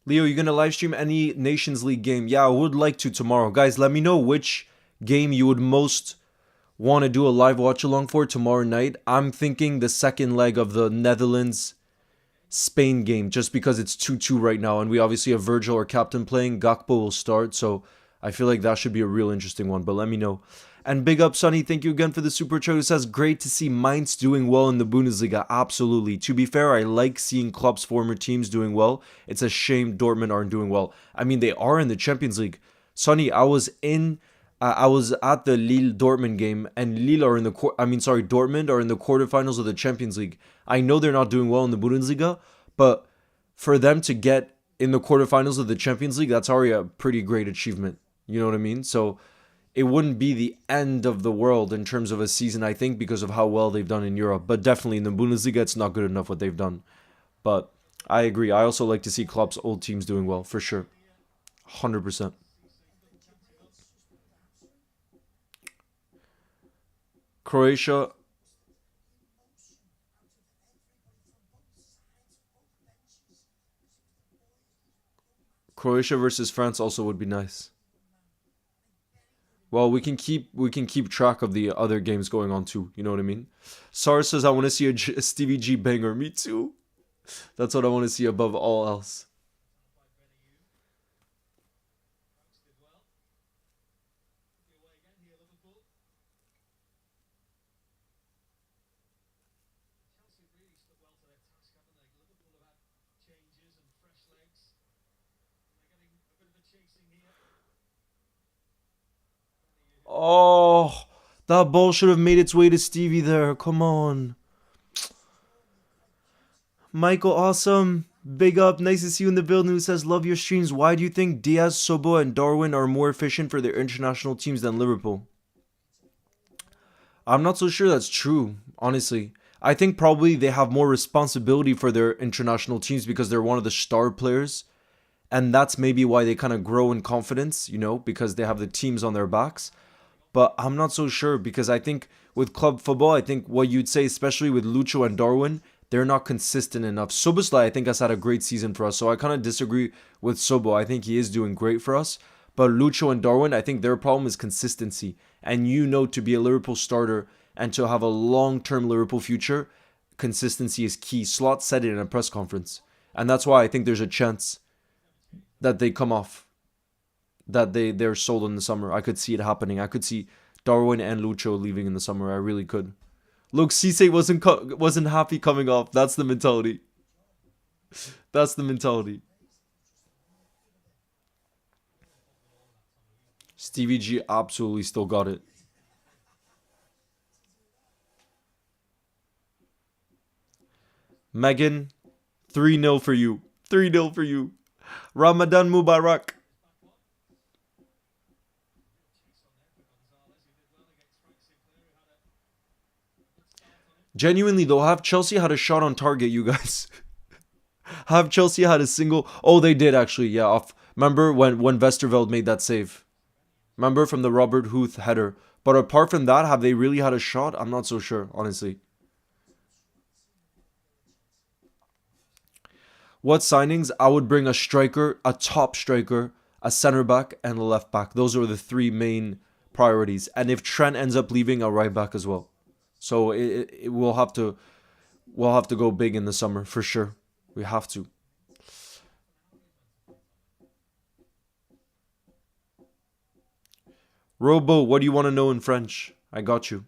Leo, you gonna live stream any Nations League game? Yeah, I would like to tomorrow. Guys, let me know which game you would most want to do a live watch along for tomorrow night. I'm thinking the second leg of the Netherlands Spain game, just because it's 2-2 right now, and we obviously have Virgil, our captain, playing. Gakpo will start, so I feel like that should be a real interesting one, but let me know. And big up, Sonny. Thank you again for the super chat. It says, great to see Mainz doing well in the Bundesliga. Absolutely. To be fair, I like seeing Klopp's former teams doing well. It's a shame Dortmund aren't doing well. I mean, they are in the Champions League. Sonny, I was at the Lille Dortmund game, and Lille are in the Dortmund are in the quarterfinals of the Champions League. I know they're not doing well in the Bundesliga, but for them to get in the quarterfinals of the Champions League, that's already a pretty great achievement. You know what I mean? So it wouldn't be the end of the world in terms of a season, I think, because of how well they've done in Europe. But definitely in the Bundesliga, it's not good enough what they've done. But I agree. I also like to see Klopp's old teams doing well, for sure. 100%. Croatia versus France also would be nice. Well, we can keep track of the other games going on too. You know what I mean? Sar says I want to see a Stevie G banger. Me too. That's what I want to see above all else. Oh, that ball should have made its way to Stevie there. Come on. Michael, awesome. Big up. Nice to see you in the building. Who says, love your streams. Why do you think Diaz, Sobo, and Darwin are more efficient for their international teams than Liverpool? I'm not so sure that's true, honestly. I think probably they have more responsibility for their international teams because they're one of the star players. And that's maybe why they kind of grow in confidence, you know, because they have the teams on their backs. But I'm not so sure because I think with club football, I think what you'd say, especially with Lucho and Darwin, they're not consistent enough. Soboslai, I think, has had a great season for us. So I kind of disagree with Sobo. I think he is doing great for us. But Lucho and Darwin, I think their problem is consistency. And you know, to be a Liverpool starter and to have a long-term Liverpool future, consistency is key. Slot said it in a press conference. And that's why I think there's a chance that they come off, that they're sold in the summer. I could see it happening. I could see Darwin and Lucho leaving in the summer. I really could. Look, Cisse wasn't happy coming off. That's the mentality. That's the mentality. Stevie G absolutely still got it. Megan, 3-0 for you. 3-0 for you. Ramadan Mubarak. Genuinely though, have Chelsea had a shot on target, you guys? Have Chelsea had a single? Oh, they did actually. Yeah, off. Remember when Westerveld made that save? Remember from the Robert Huth header. But apart from that, have they really had a shot? I'm not so sure, honestly. What signings? I would bring a striker, a top striker, a center back, and a left back. Those are the three main priorities. And if Trent ends up leaving, a right back as well. So we'll have to go big in the summer for sure. We have to. Robo, what do you want to know in French? I got you.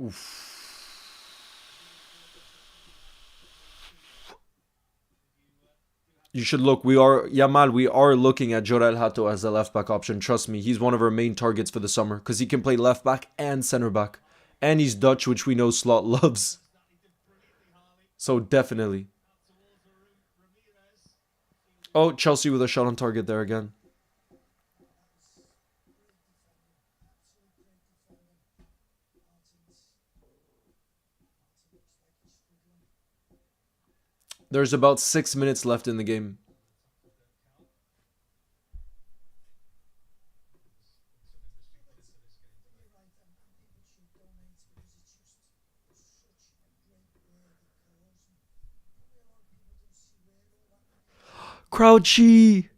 Oof. You should look. We are Yamal. We are looking at Jorel Hato as a left back option. Trust me, he's one of our main targets for the summer because he can play left back and center back, and he's Dutch, which we know Slot loves. So definitely. Oh, Chelsea with a shot on target there again. There's about 6 minutes left in the game. Crouchyyy.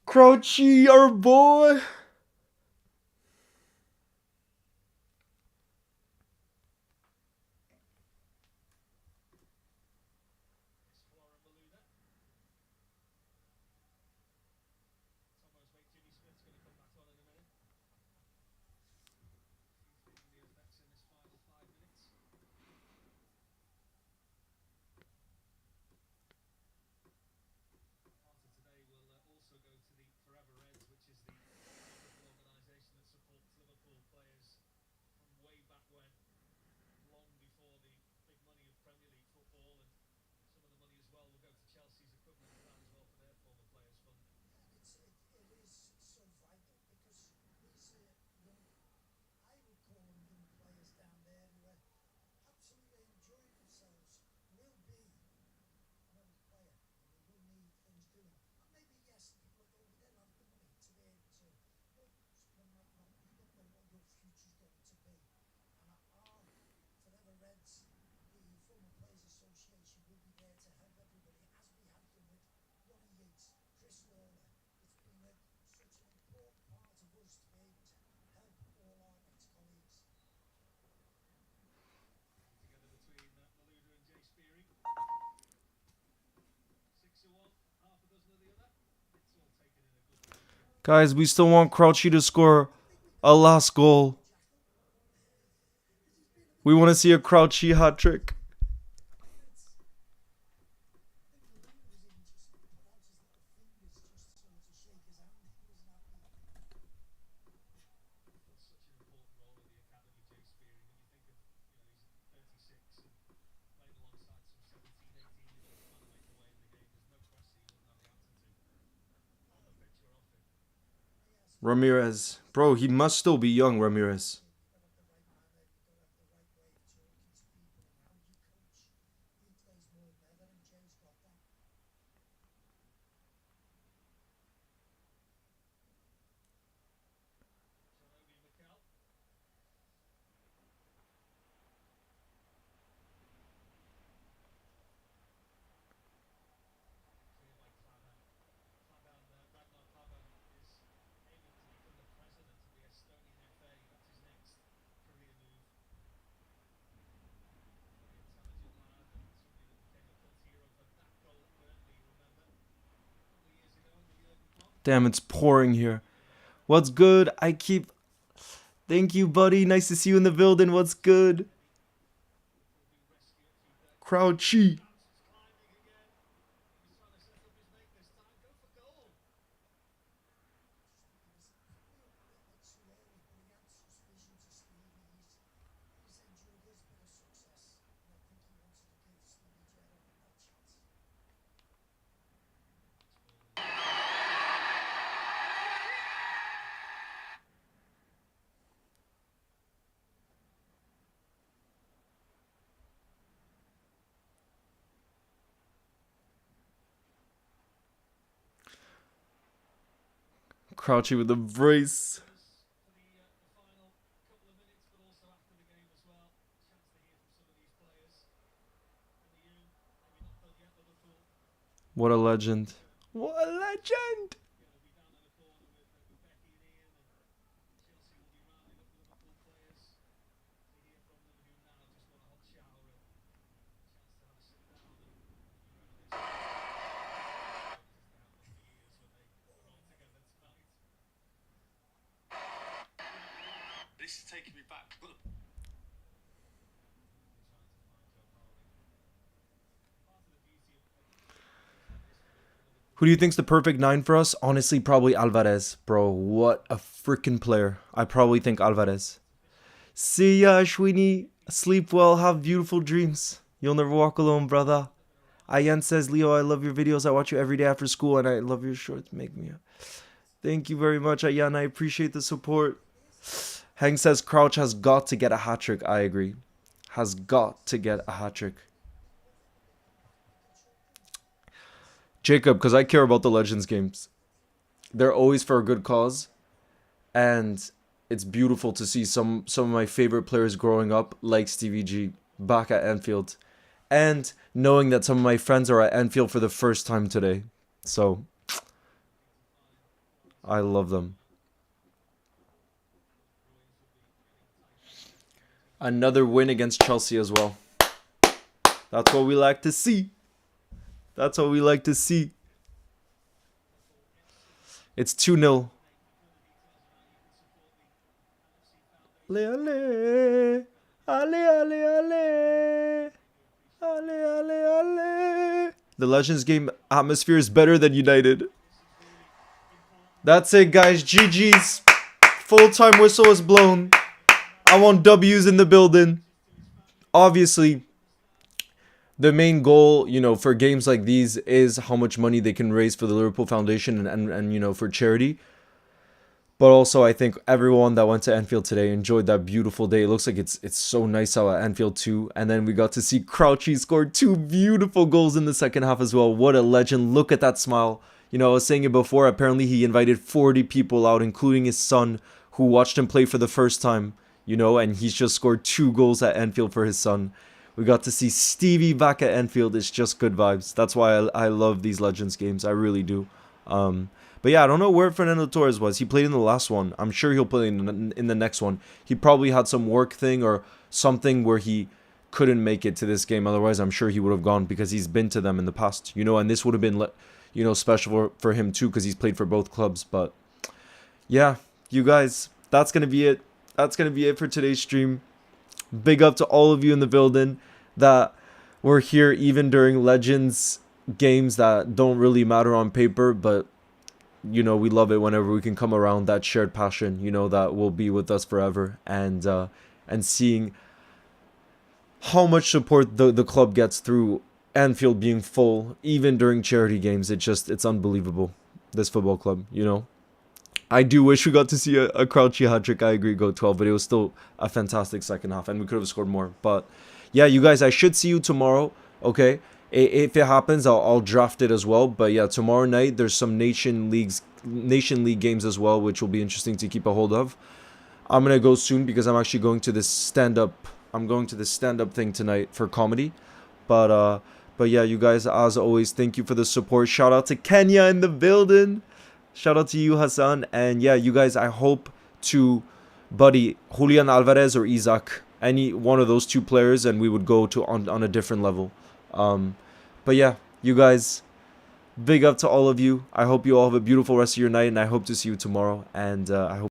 Crouchyyy, our boy. Guys, we still want Crouchyyy to score a last goal. We want to see a Crouchyyy hat trick. Ramirez. Bro, he must still be young, Ramirez. Damn, it's pouring here. What's good? Thank you, buddy. Nice to see you in the building. What's good? Crouchyyy. Crouchyyy with the brace. What a legend. What a legend. This is taking me back. Who do you think's the perfect 9 for us? Honestly, probably Alvarez. Bro, what a freaking player. I probably think Alvarez. See ya, Ashwini. Sleep well, have beautiful dreams. You'll never walk alone, brother. Ayan says, Leo, I love your videos. I watch you every day after school, and I love your shorts. Make me up. Thank you very much, Ayan. I appreciate the support. Hang says, Crouch has got to get a hat-trick. I agree. Has got to get a hat-trick. Jacob, because I care about the Legends games. They're always for a good cause. And it's beautiful to see some of my favorite players growing up, like Stevie G, back at Anfield. And knowing that some of my friends are at Anfield for the first time today. So, I love them. Another win against Chelsea as well. That's what we like to see. That's what we like to see. It's 2-0. Ale, ale. Ale, ale, ale. Ale, ale, ale. The Legends game atmosphere is better than United. That's it, guys. GG's. Full-time whistle is blown. I want W's in the building. Obviously, the main goal, for games like these is how much money they can raise for the Liverpool Foundation and for charity. But also, I think everyone that went to Anfield today enjoyed that beautiful day. It looks like it's so nice out at Anfield too. And then we got to see Crouchyyy score 2 beautiful goals in the second half as well. What a legend. Look at that smile. I was saying it before. Apparently, he invited 40 people out, including his son, who watched him play for the first time. And he's just scored 2 goals at Anfield for his son. We got to see Stevie back at Anfield. It's just good vibes. That's why I love these Legends games. I really do. But yeah, I don't know where Fernando Torres was. He played in the last one. I'm sure he'll play in the next one. He probably had some work thing or something where he couldn't make it to this game. Otherwise, I'm sure he would have gone because he's been to them in the past. And this would have been, special for him too because he's played for both clubs. But yeah, you guys, that's going to be it. That's going to be it for today's stream. Big up to all of you in the building that were here even during Legends games that don't really matter on paper, but we love it whenever we can come around that shared passion, that will be with us forever, and seeing how much support the club gets through Anfield being full, even during charity games. It's unbelievable, this football club, I do wish we got to see a Crouchyyy hat-trick. I agree, go 12, but it was still a fantastic second half, and we could have scored more. But yeah, you guys, I should see you tomorrow, okay? If it happens, I'll draft it as well. But yeah, tomorrow night there's some Nation League games as well, which will be interesting to keep a hold of. I'm gonna go soon because I'm actually going to this stand-up. I'm going to this stand-up thing tonight for comedy. But yeah, you guys, as always, thank you for the support. Shout out to Kenya in the building. Shout out to you, Hassan. And yeah, you guys, I hope to buddy Julian Alvarez or Isaac, any one of those 2 players, and we would go to on a different level. But yeah, you guys, Big up to all of you. I hope you all have a beautiful rest of your night, and I hope to see you tomorrow. And I hope